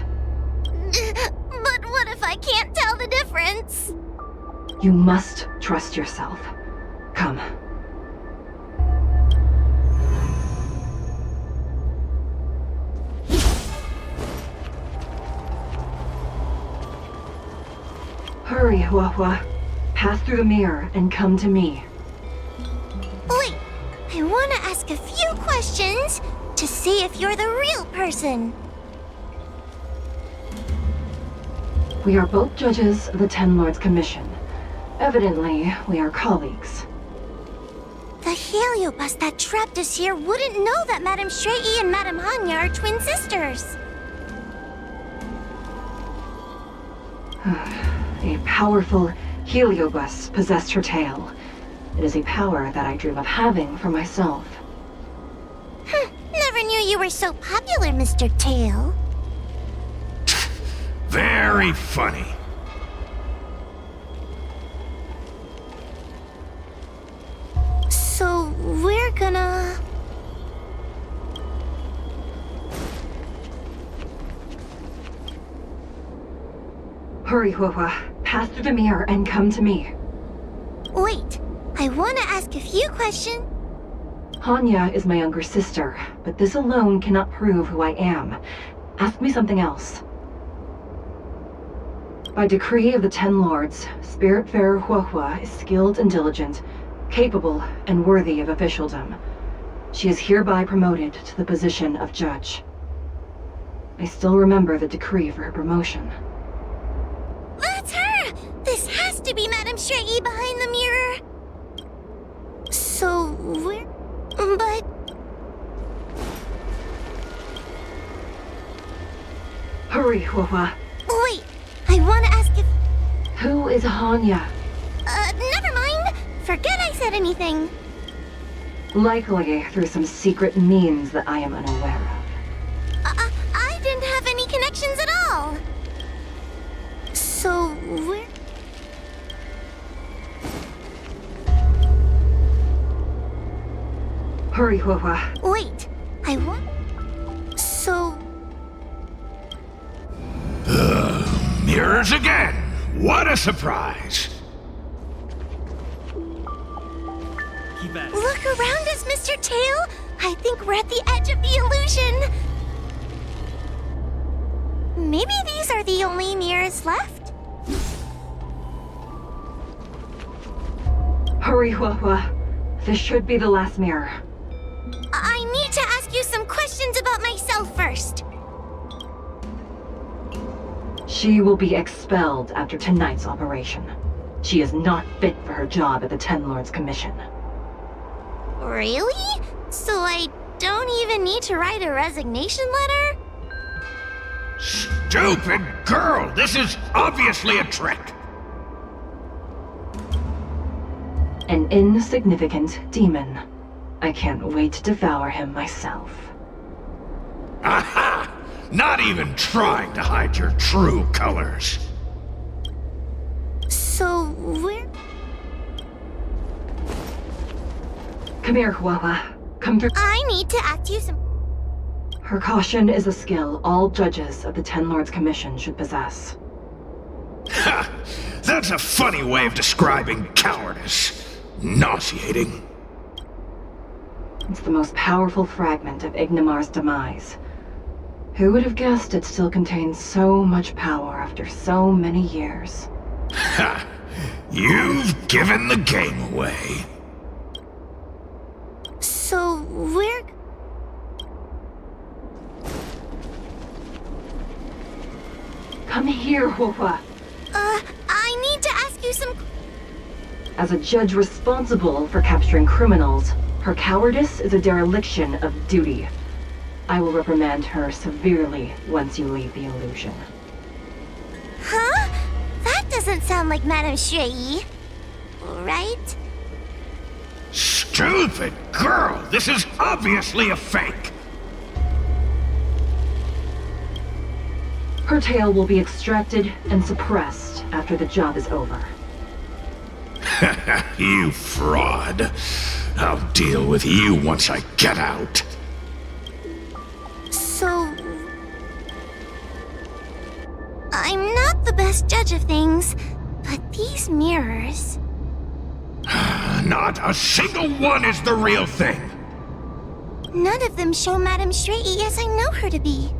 But what if I can't tell the difference? You must trust yourself. Come. Hurry, Huohua. Pass through the mirror and come to me. Wait, I want to ask a few questions to see if you're the real person. We are both judges of the Ten Lords Commission. Evidently, we are colleagues. The heliobus that trapped us here wouldn't know that Madame Shui and Madame Hanya are twin sisters. A powerful heliobus possessed her tail. It is a power that I dream of having for myself. Never knew you were so popular, Mr. Tail. Very funny. So, we're gonna... Hurry, Huohua. Pass through the mirror and come to me. Wait, I want to ask a few questions. Hanya is my younger sister, but this alone cannot prove who I am. Ask me something else. By decree of the Ten Lords, Spiritfarer Huohua is skilled and diligent, capable and worthy of officialdom. She is hereby promoted to the position of judge. I still remember the decree for her promotion. That's her! This has to be Madame Shui behind the mirror. So, we're... But... Hurry, Huohua. Wait, I want to ask if... Who is Hanya? Never mind. Forget I said anything. Likely through some secret means that I am unaware of. I didn't have any connections at all. So, we're... Hurry, Huohua. Wait, I want... So... Mirrors again! What a surprise! Look around us, Mr. Tail! I think we're at the edge of the illusion! Maybe these are the only mirrors left? Hurry, Huohua. This should be the last mirror. I need to ask you some questions about myself first. She will be expelled after tonight's operation. She is not fit for her job at the Ten Lords Commission. Really? So I don't even need to write a resignation letter? Stupid girl! This is obviously a trick! An insignificant demon. I can't wait to devour him myself. Aha! Not even trying to hide your true colors. So we're... Come here, Huohua. Come through. I need to ask you some... Her caution is a skill all judges of the Ten Lords Commission should possess. Ha! That's a funny way of describing cowardice. Nauseating. It's the most powerful fragment of Ignimar's demise. Who would have guessed it still contains so much power after so many years? Ha! You've given the game away. So, we're... Come here, Huohua. I need to ask you some... As a judge responsible for capturing criminals, her cowardice is a dereliction of duty. I will reprimand her severely once you leave the illusion. Huh? That doesn't sound like Madame Shui. Right? Stupid girl! This is obviously a fake! Her tail will be extracted and suppressed after the job is over. You fraud. I'll deal with you once I get out. So... I'm not the best judge of things, but these mirrors... Not a single one is the real thing. None of them show Madame Shui as I know her to be.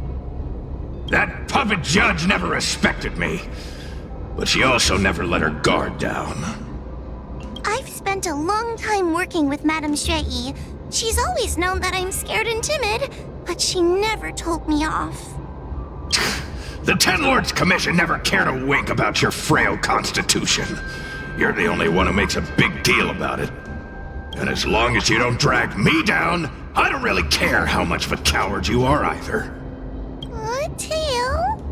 That puppet judge never respected me. But she also never let her guard down. I've spent a long time working with Madame Shui. She's always known that I'm scared and timid, but she never told me off. The Ten Lords Commission never cared a wink about your frail constitution. You're the only one who makes a big deal about it. And as long as you don't drag me down, I don't really care how much of a coward you are either. Tail?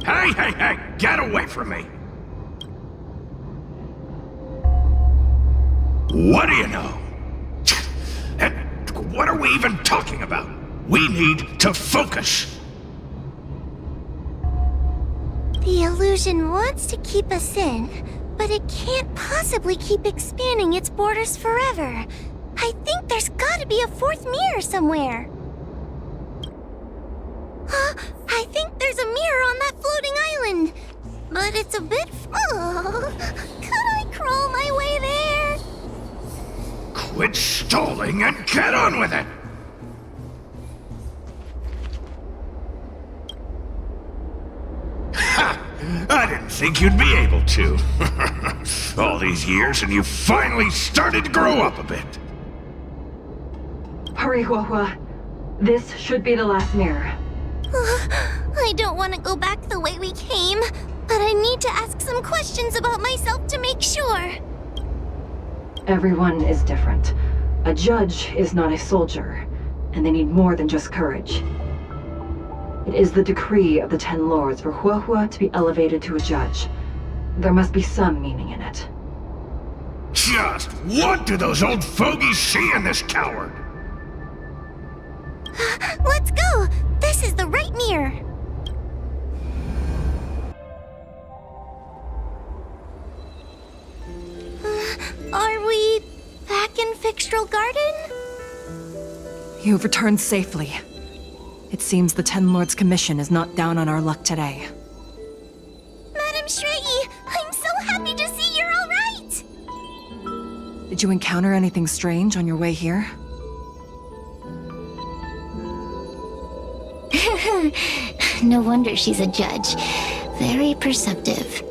Hey, get away from me! What do you know? And what are we even talking about? We need to focus. The illusion wants to keep us in, but it can't possibly keep expanding its borders forever. I think there's gotta be a fourth mirror somewhere. I think there's a mirror on that floating island, but it's a bit... Could I crawl my way there? Quit stalling and get on with it! Ha! I didn't think you'd be able to. All these years and you finally started to grow up a bit. Hurry, Huohua. This should be the last mirror. I don't want to go back the way we came, but I need to ask some questions about myself to make sure. Everyone is different. A judge is not a soldier, and they need more than just courage. It is the decree of the Ten Lords for Huohua to be elevated to a judge. There must be some meaning in it. Just what do those old fogies see in this coward? Let's go! This is the right mirror. Are we back in Fixtral Garden? You've returned safely. It seems the Ten Lords Commission is not down on our luck today. Madame Shui, I'm so happy to see you're all right! Did you encounter anything strange on your way here? No wonder she's a judge. Very perceptive.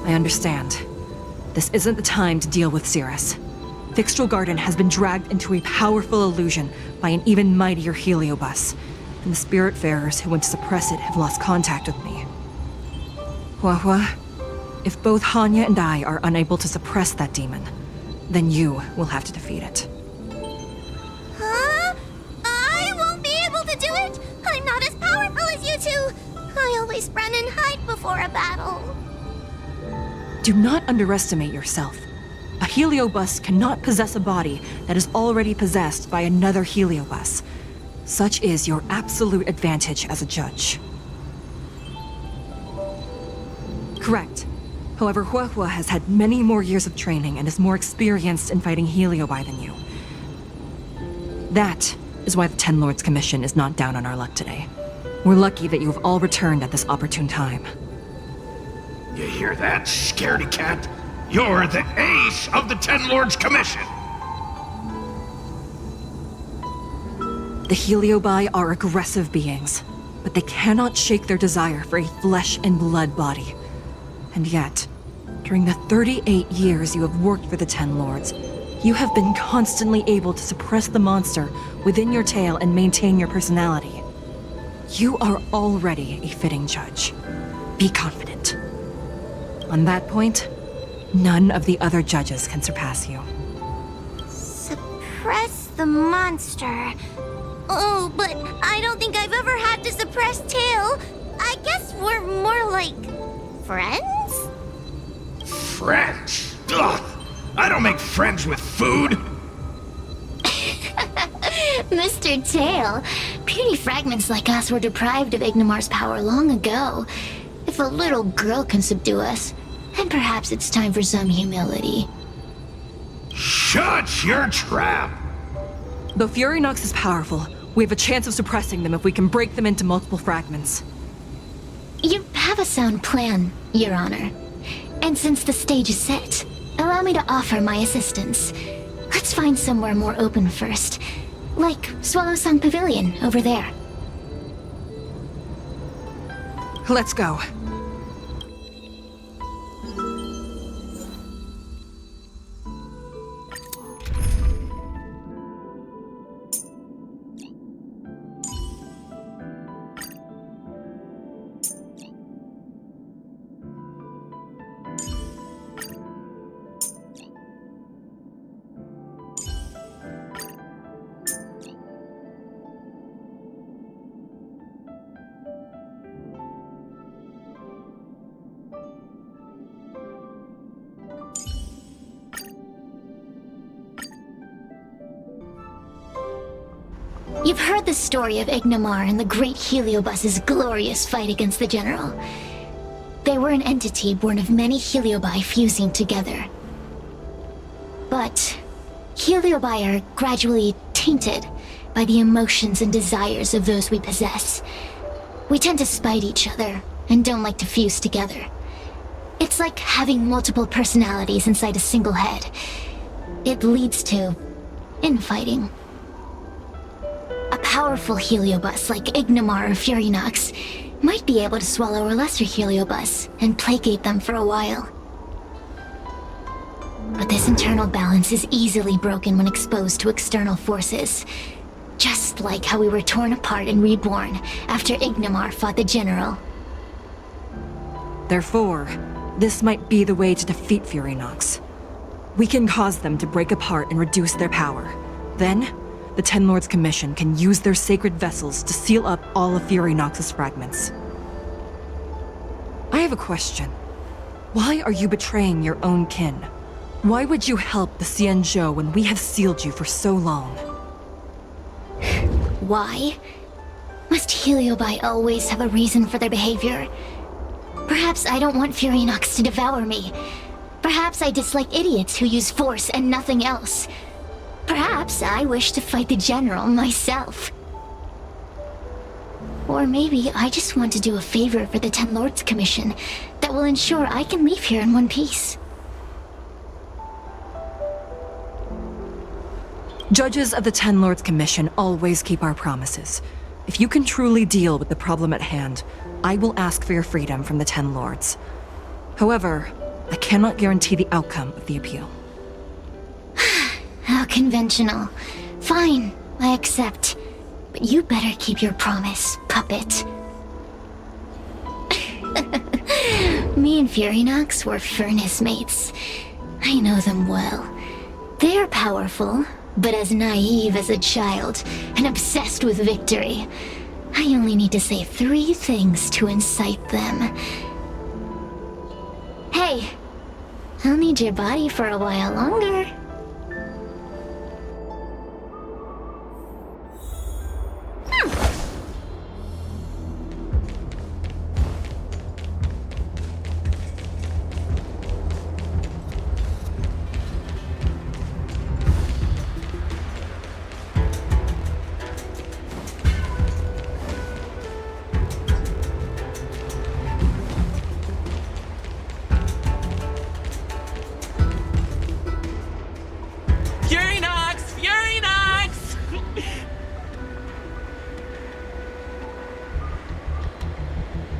I understand. This isn't the time to deal with Cirrus. Fixtral Garden has been dragged into a powerful illusion by an even mightier heliobus, and the Spiritfarers who went to suppress it have lost contact with me. Huohua, if both Hanya and I are unable to suppress that demon, then you will have to defeat it. Huh? I won't be able to do it! I'm not as powerful as you two! I always run and hide before a battle. Do not underestimate yourself. A heliobus cannot possess a body that is already possessed by another heliobus. Such is your absolute advantage as a judge. Correct. However, Huohua has had many more years of training and is more experienced in fighting heliobi than you. That is why the Ten Lords Commission is not down on our luck today. We're lucky that you have all returned at this opportune time. You hear that, scaredy cat? You're the ace of the Ten Lords Commission! The heliobi are aggressive beings, but they cannot shake their desire for a flesh and blood body. And yet, During the 38 years you have worked for the Ten Lords, you have been constantly able to suppress the monster within your tail and maintain your personality. You are already a fitting judge. Be confident. On that point, none of the other judges can surpass you. Suppress the monster. Oh, but I don't think I've ever had to suppress Tail. I guess we're more like friends? Friends? Ugh! I don't make friends with food! Mr. Tail, puny fragments like us were deprived of Ignimar's power long ago. If a little girl can subdue us, then perhaps it's time for some humility. Shut your trap! Though Fury Nox is powerful, we have a chance of suppressing them if we can break them into multiple fragments. You have a sound plan, Your Honor. And since the stage is set, allow me to offer my assistance. Let's find somewhere more open first. Like Swallow Song Pavilion over there. Let's go. You've heard the story of Ignimar and the great Heliobus's glorious fight against the General. They were an entity born of many Heliobi fusing together. But Heliobi are gradually tainted by the emotions and desires of those we possess. We tend to spite each other and don't like to fuse together. It's like having multiple personalities inside a single head. It leads to infighting. A powerful Heliobus like Ignimar or Fury Nox might be able to swallow a lesser Heliobus and placate them for a while. But this internal balance is easily broken when exposed to external forces. Just like how we were torn apart and reborn after Ignimar fought the General. Therefore, this might be the way to defeat Fury Nox. We can cause them to break apart and reduce their power. Then, the Ten Lords Commission can use their sacred vessels to seal up all of Fury Nox's fragments. I have a question. Why are you betraying your own kin? Why would you help the Xianzhou when we have sealed you for so long? Why? Must Heliobi always have a reason for their behavior? Perhaps I don't want Fury Nox to devour me. Perhaps I dislike idiots who use force and nothing else. Perhaps I wish to fight the General myself. Or maybe I just want to do a favor for the Ten Lords Commission that will ensure I can leave here in one piece. Judges of the Ten Lords Commission always keep our promises. If you can truly deal with the problem at hand, I will ask for your freedom from the Ten Lords. However, I cannot guarantee the outcome of the appeal. How conventional. Fine, I accept. But you better keep your promise, puppet. Me and Fury Nox were furnace mates. I know them well. They're powerful, but as naive as a child, and obsessed with victory. I only need to say 3 things to incite them. Hey, I'll need your body for a while longer.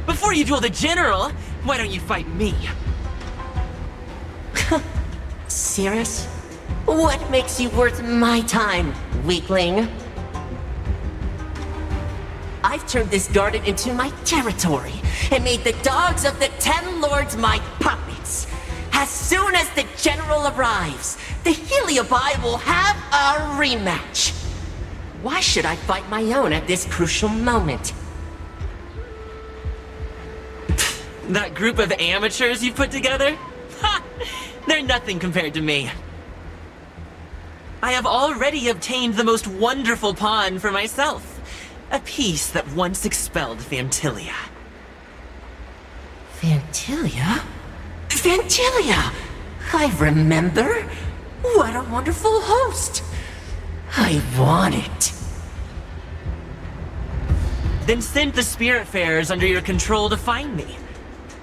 Before you duel the General, why don't you fight me? serious? What makes you worth my time, weakling? I've turned this garden into my territory and made the dogs of the 10 Lords my puppets. As soon as the General arrives, the Heliobi will have a rematch. Why should I fight my own at this crucial moment? That group of amateurs you put together? Ha! They're nothing compared to me. I have already obtained the most wonderful pawn for myself. A piece that once expelled Fantilia. Fantilia? Fantilia! I remember. What a wonderful host. I want it. Then send the Spiritfarers under your control to find me.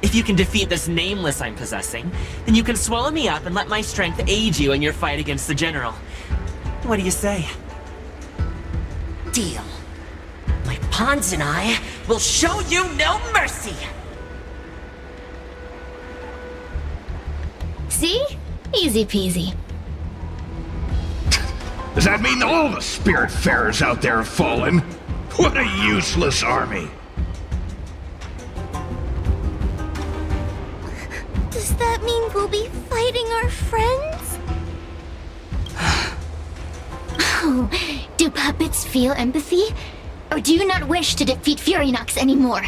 If you can defeat this nameless I'm possessing, then you can swallow me up and let my strength aid you in your fight against the General. What do you say? Deal. My pawns and I will show you no mercy! See? Easy peasy. Does that mean all the Spiritfarers out there have fallen? What a useless army! Does that mean we'll be fighting our friends? Oh, do puppets feel empathy? Or do you not wish to defeat Furynox anymore?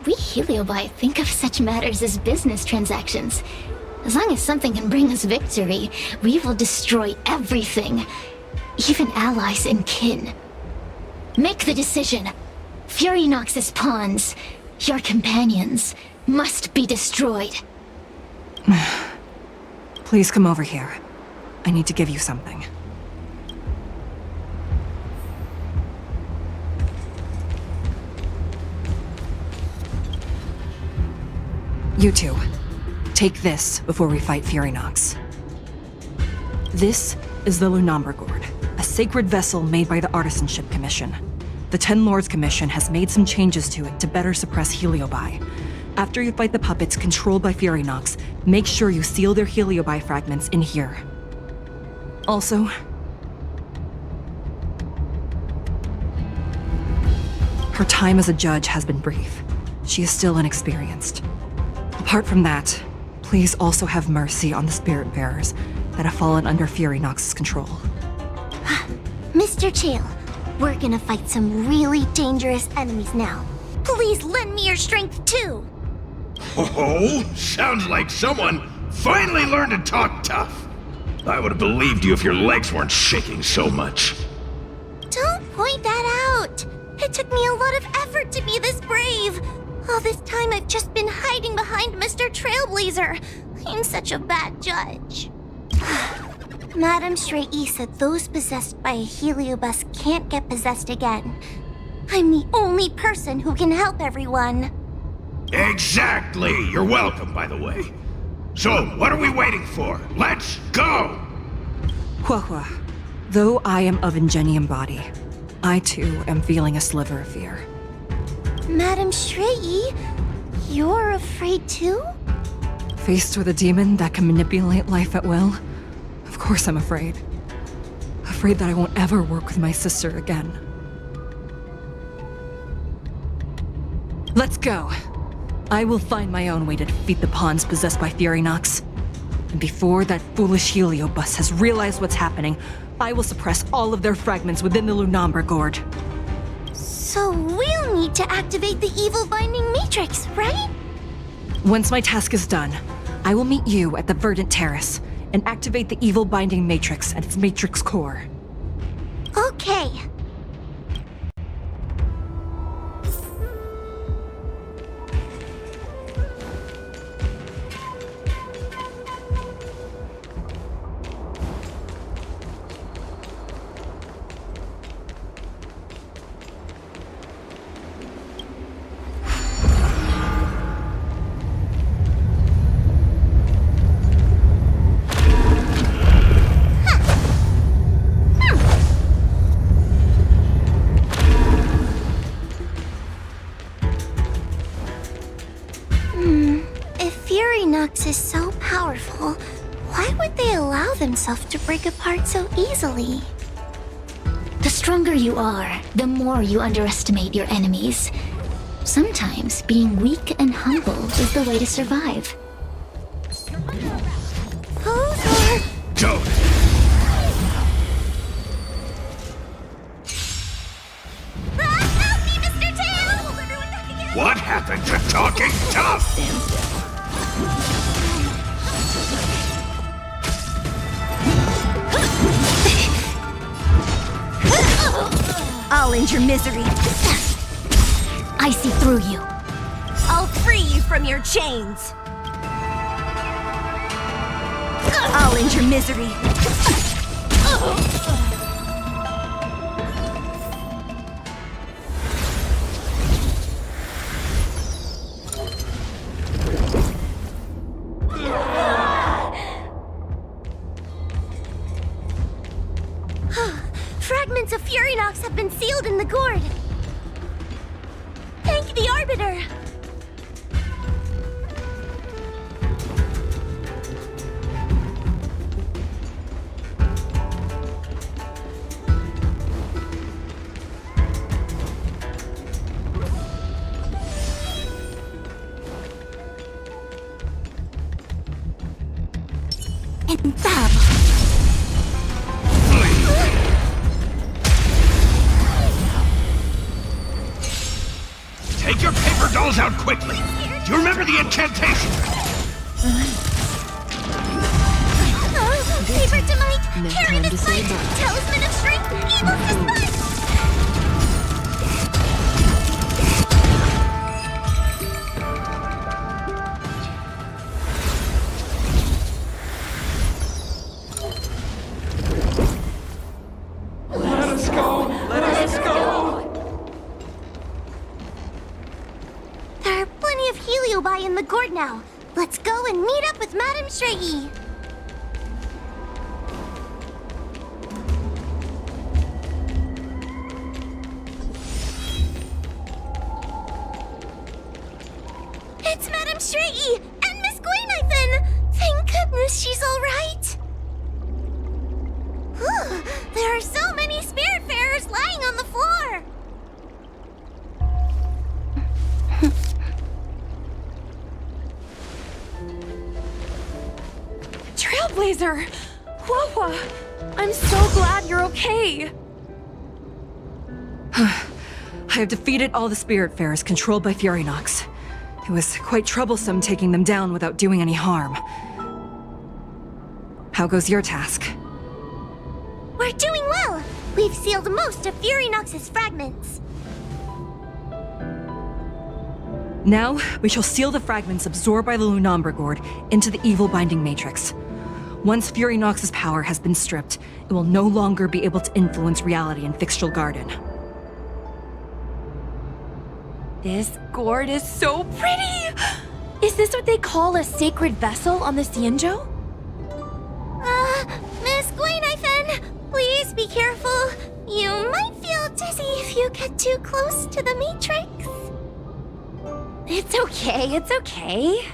We Heliobi think of such matters as business transactions. As long as something can bring us victory, we will destroy everything. Even allies and kin. Make the decision. Furynox's pawns, your companions, must be destroyed. Please come over here. I need to give you something. You two, take this before we fight Furynox. This is the Lunamber Gourd, a sacred vessel made by the Artisanship Commission. The 10 Lords Commission has made some changes to it to better suppress Heliobi. After you fight the puppets controlled by Furynox, make sure you seal their Heliobi fragments in here. Also, her time as a judge has been brief. She is still inexperienced. Apart from that, please also have mercy on the Spiritfarers that have fallen under Furynox's control. Mr. Chael, we're gonna fight some really dangerous enemies now. Please lend me your strength too! Oh, sounds like someone finally learned to talk tough. I would have believed you if your legs weren't shaking so much. Don't point that out! It took me a lot of effort to be this brave! All this time I've just been hiding behind Mr. Trailblazer. I'm such a bad judge. Madame Straight-E said those possessed by a Heliobus can't get possessed again. I'm the only person who can help everyone. Exactly! You're welcome, by the way. So, what are we waiting for? Let's go! Huahua, though I am of Ingenium body, I too am feeling a sliver of fear. Madame Straight-E, you're afraid too? Faced with a demon that can manipulate life at will, of course I'm afraid. Afraid that I won't ever work with my sister again. Let's go. I will find my own way to defeat the pawns possessed by Furynox. And before that foolish Heliobus has realized what's happening, I will suppress all of their fragments within the Lunamber Gourd. So we'll need to activate the evil binding matrix, right? Once my task is done, I will meet you at the Verdant Terrace and activate the evil binding matrix at its matrix core. Okay. allow themselves to break apart so easily. The stronger you are, the more you underestimate your enemies. Sometimes being weak and humble is the way to survive. Don't! Help me, Mr. Tail! What happened to talking tough? I'll end your misery. I see through you. I'll free you from your chains. I'll end your misery. Fragments of Furynox have been sealed in the gourd. Thank the Arbiter. Infallible. Take your paper dolls out quickly! Do you remember the incantation? Paper to might, carry this light, talisman of strength, evil despite. There are plenty of heliobi in the gourd now. Let's go and meet up with Madame Shrey. It's Madame Shrey and Miss Gwaynithan! Thank goodness she's all right. Whew, there are so many spiritfarers lying on the floor. Trailblazer! Whoa! I'm so glad you're okay. I have defeated all the Spiritfarers controlled by Furynox. It was quite troublesome taking them down without doing any harm. How goes your task? We're doing well. We've sealed most of Furynox's fragments. Now, we shall seal the fragments absorbed by the Lunombra Gourd into the evil binding matrix. Once Furynox's power has been stripped, it will no longer be able to influence reality in Fixtral Garden. This gourd is so pretty! Is this what they call a sacred vessel on the Xianzhou? Miss Gwaynithan, please be careful. You might feel dizzy if you get too close to the Matrix. It's okay.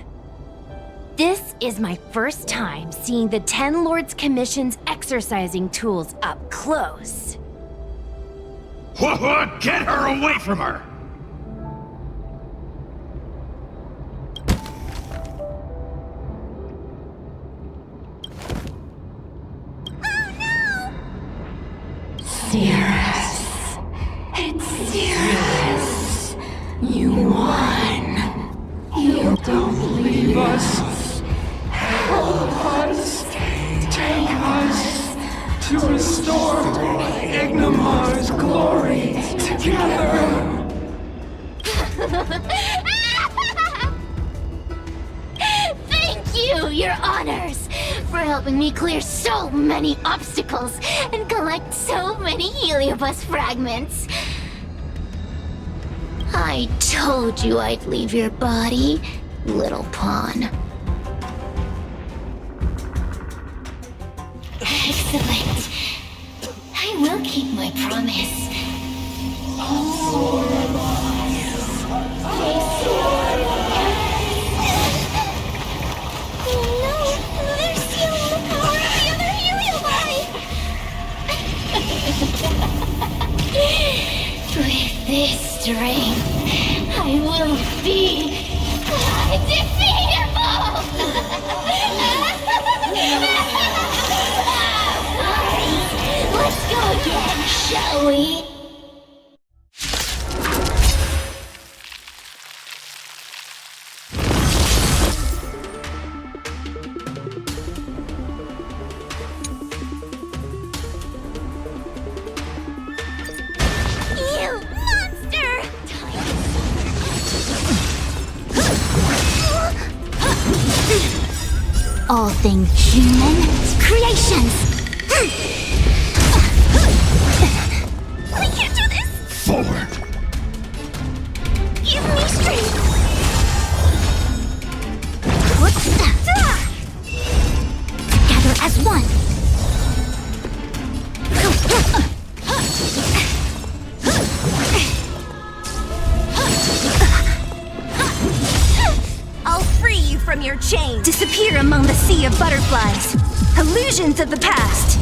This is my first time seeing the Ten Lords Commission's exercising tools up close. What? Get her away from her! Cirrus. It's Cirrus. You won. You don't leave us. Help us. Take us to restore Ignimar's glory together. Thank you, your honors, for helping me clear so many obstacles and collect so many Heliobus fragments. I told you I'd leave your body, little pawn. Excellent. I will keep my promise. No, they're stealing the power of the other strength, I will be undefeatable! Let's go again, shall we? You monster! All things human creations! I can't do this! Forward. Give me strength! Together as one! I'll free you from your chain. Disappear among the sea of butterflies. Illusions of the past.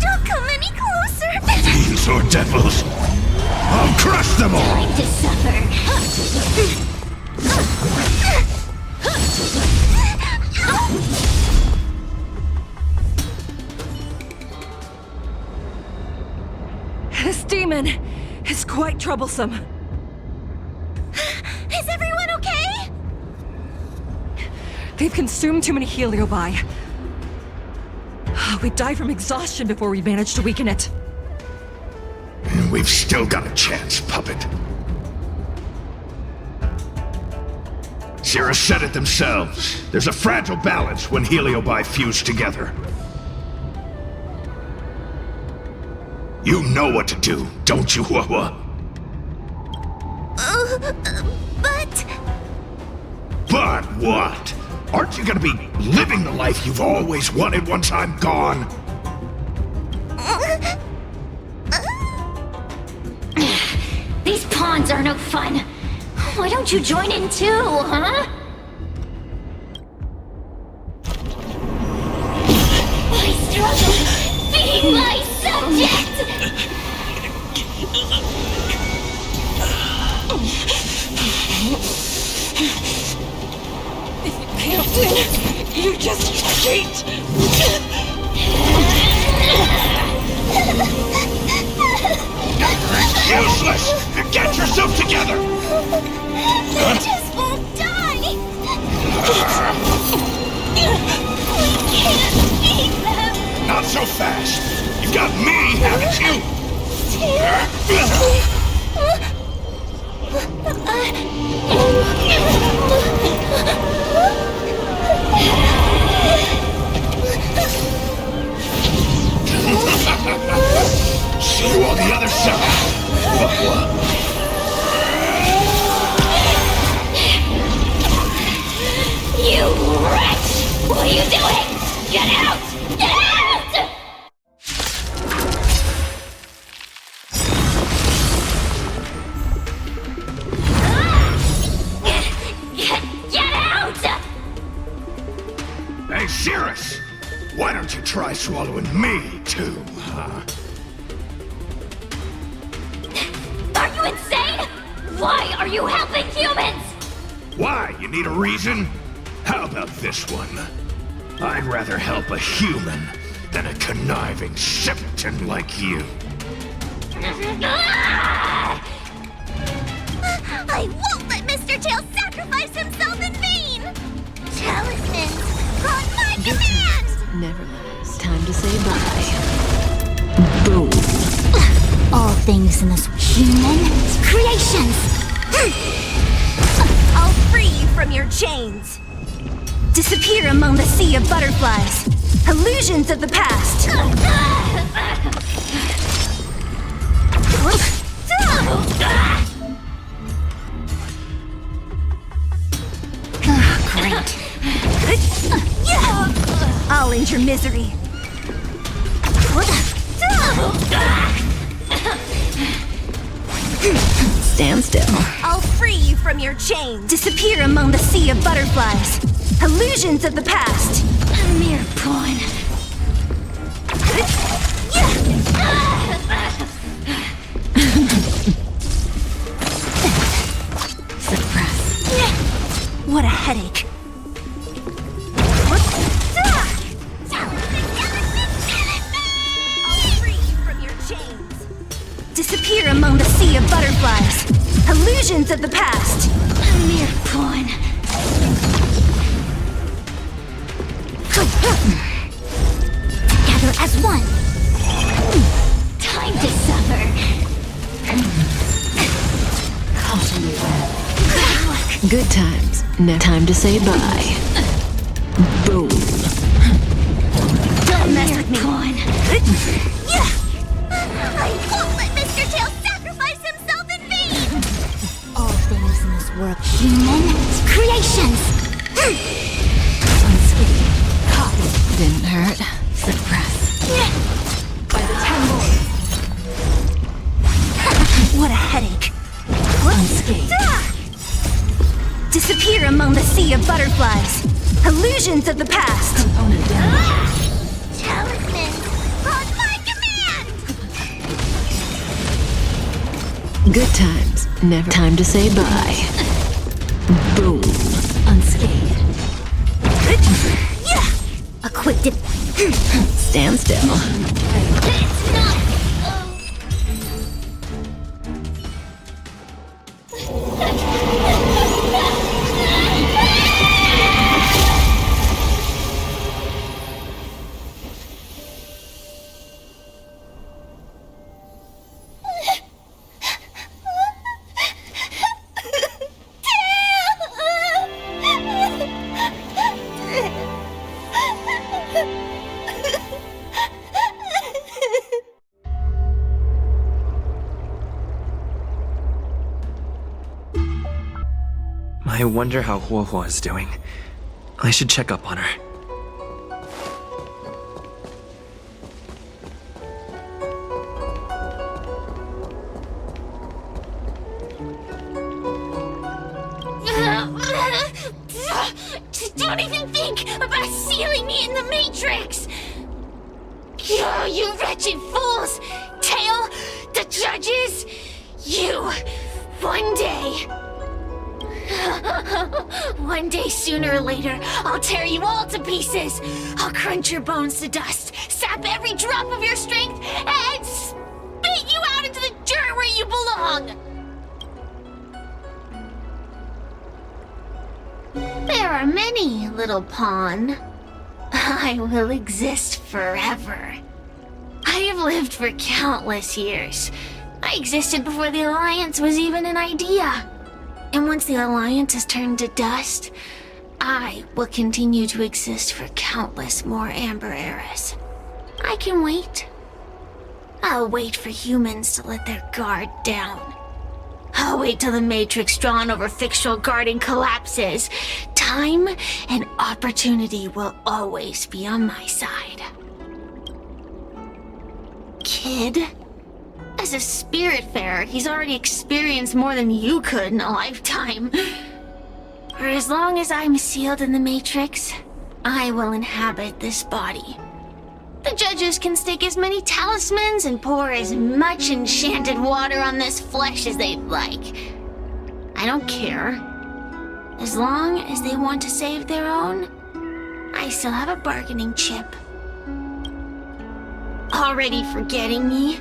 Don't come any closer! Fiends or devils. I'll crush them all. Time to suffer! This demon is quite troublesome. Is everyone okay? They've consumed too many heliobi. We'd die from exhaustion before we managed to weaken it. And we've still got a chance, puppet. Sierra said it themselves. There's a fragile balance when heliobi fuse together. You know what to do, don't you, Wawa? But... But what? Aren't you gonna be living the life you've always wanted once I'm gone? These pawns are no fun. Why don't you join in too, huh? I struggle being my subject! You just cheat! Useless! Get yourself together! They just won't die! We can't beat them! Not so fast! You've got me, haven't you? See you on the other side! You wretch! What are you doing? Get out! Get out! Get out! Hey, Cirrus! Why don't you try swallowing me, too, huh? Are you insane? Why are you helping humans? Why? You need a reason? How about this one? I'd rather help a human than a conniving simpleton like you. I won't let Mr. Tails sacrifice himself in vain! Talismans on my command! Nevertheless, time to say bye. Boom. All things in this human creations! I'll free you from your chains. Disappear among the sea of butterflies. Illusions of the past. Great. I'll end your misery. Stand still. I'll free you from your chains. Disappear among the sea of butterflies. Illusions of the past. A mere pawn. disappear among the sea of butterflies. Illusions of the past. A mere pawn. Together as one. Time to suffer. Good times. Now time to say bye. Boom. Don't mess with me. Pawn. I won't let Mr. Tail sacrifice himself in vain! All things in this world, human creations. Didn't hurt. Suppress. By the 10 lords. What a headache. Unscathed. Disappear among the sea of butterflies. Illusions of the past. Talismans! On my command! Good times. Never time to say bye. Boom. Unscathed. A quick dip. Stand still. It's not. I wonder how Huohuo is doing. I should check up on her. Don't even think about sealing me in the Matrix! You wretched fools! Tail, the judges, you, one day... One day, sooner or later, I'll tear you all to pieces. I'll crunch your bones to dust, sap every drop of your strength, and spit you out into the dirt where you belong. There are many, little pawn. I will exist forever. I have lived for countless years. I existed before the Alliance was even an idea. And once the Alliance is turned to dust, I will continue to exist for countless more Amber eras. I can wait. I'll wait for humans to let their guard down. I'll wait till the Matrix drawn over Fictional Garden collapses. Time and opportunity will always be on my side. Kid? As a spiritfarer, he's already experienced more than you could in a lifetime. For as long as I'm sealed in the Matrix, I will inhabit this body. The judges can stake as many talismans and pour as much enchanted water on this flesh as they'd like. I don't care. As long as they want to save their own, I still have a bargaining chip. Already forgetting me?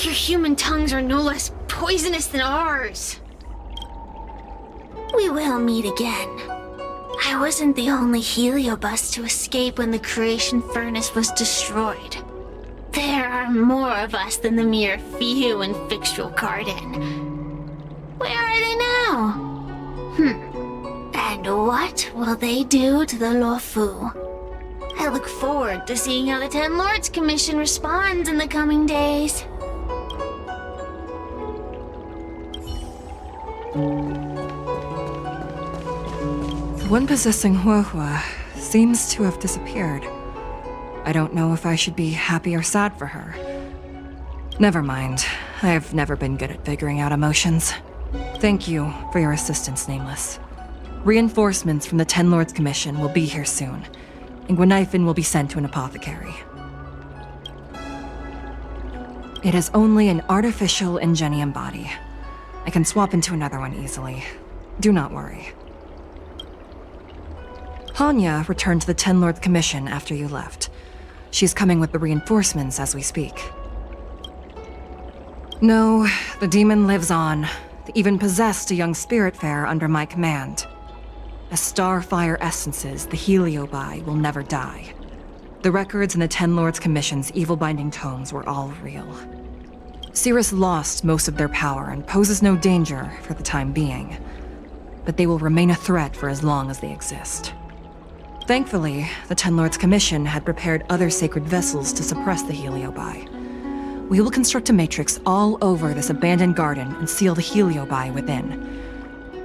Your human tongues are no less poisonous than ours. We will meet again. I wasn't the only heliobus to escape when the creation furnace was destroyed. There are more of us than the mere few in Fictional Garden. Where are they now? And what will they do to the Luofu? I look forward to seeing how the Ten Lords Commission responds in the coming days. The one possessing Huohua seems to have disappeared. I don't know if I should be happy or sad for her. Never mind. I have never been good at figuring out emotions. Thank you for your assistance, Nameless. Reinforcements from the Ten Lords Commission will be here soon, and Gwenifin will be sent to an apothecary. It is only an artificial Ingenium body. I can swap into another one easily. Do not worry. Hanya returned to the Ten Lords Commission after you left. She's coming with the reinforcements as we speak. No, the demon lives on. They even possessed a young spiritfarer under my command. As starfire essences, the Heliobi will never die. The records in the Ten Lords Commission's evil-binding tomes were all real. Cirrus lost most of their power and poses no danger for the time being, but they will remain a threat for as long as they exist. Thankfully, the Ten Lords Commission had prepared other sacred vessels to suppress the Heliobi. We will construct a matrix all over this abandoned garden and seal the Heliobi within.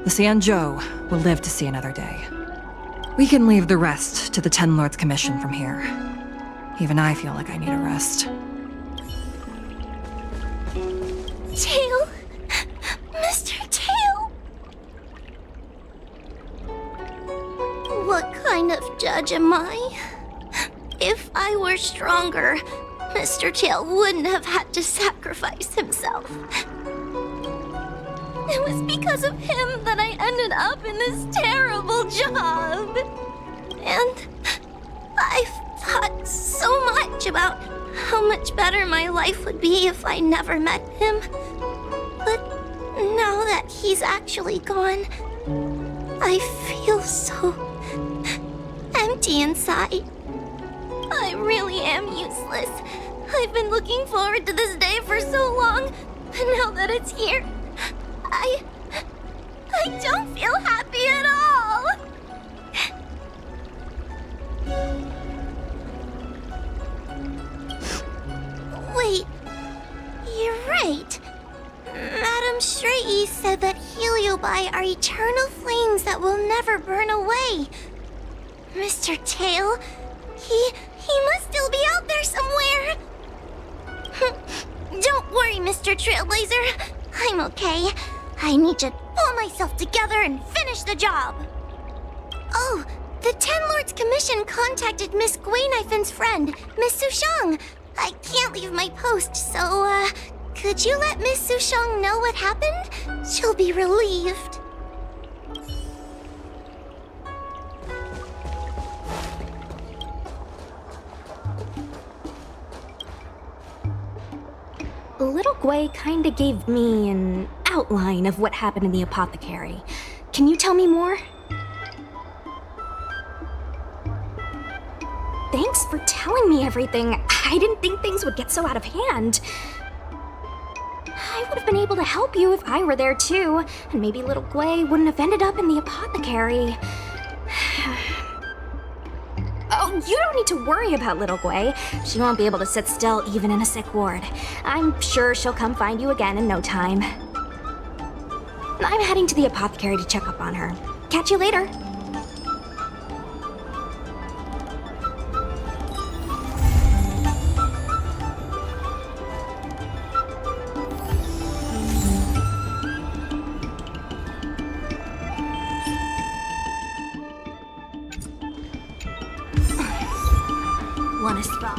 The Xianzhou will live to see another day. We can leave the rest to the Ten Lords Commission from here. Even I feel like I need a rest. Tail! Mr. Tail! What kind of judge am I? If I were stronger, Mr. Tail wouldn't have had to sacrifice himself. It was because of him that I ended up in this terrible job. And I've thought so much about how much better my life would be if I never met him. But now that he's actually gone, I feel so empty inside. I really am useless. I've been looking forward to this day for so long, and now that it's here, I don't feel happy at all. Wait, you're right. Madame Shrey said that Heliobi are eternal flames that will never burn away. Mr. Tail, he must still be out there somewhere. Don't worry, Mr. Trailblazer. I'm okay. I need to pull myself together and finish the job. Oh, the Ten Lords Commission contacted Miss Guinaifin's friend, Miss Sushang. I can't leave my post, so, could you let Miss Sushang know what happened? She'll be relieved. Little Gwei kinda gave me an outline of what happened in the apothecary. Can you tell me more? Thanks for telling me everything. I didn't think things would get so out of hand. I would have been able to help you if I were there too, and maybe little Gwei wouldn't have ended up in the apothecary. Oh, you don't need to worry about little Gwei. She won't be able to sit still even in a sick ward. I'm sure she'll come find you again in no time. I'm heading to the apothecary to check up on her. Catch you later. Want a spot?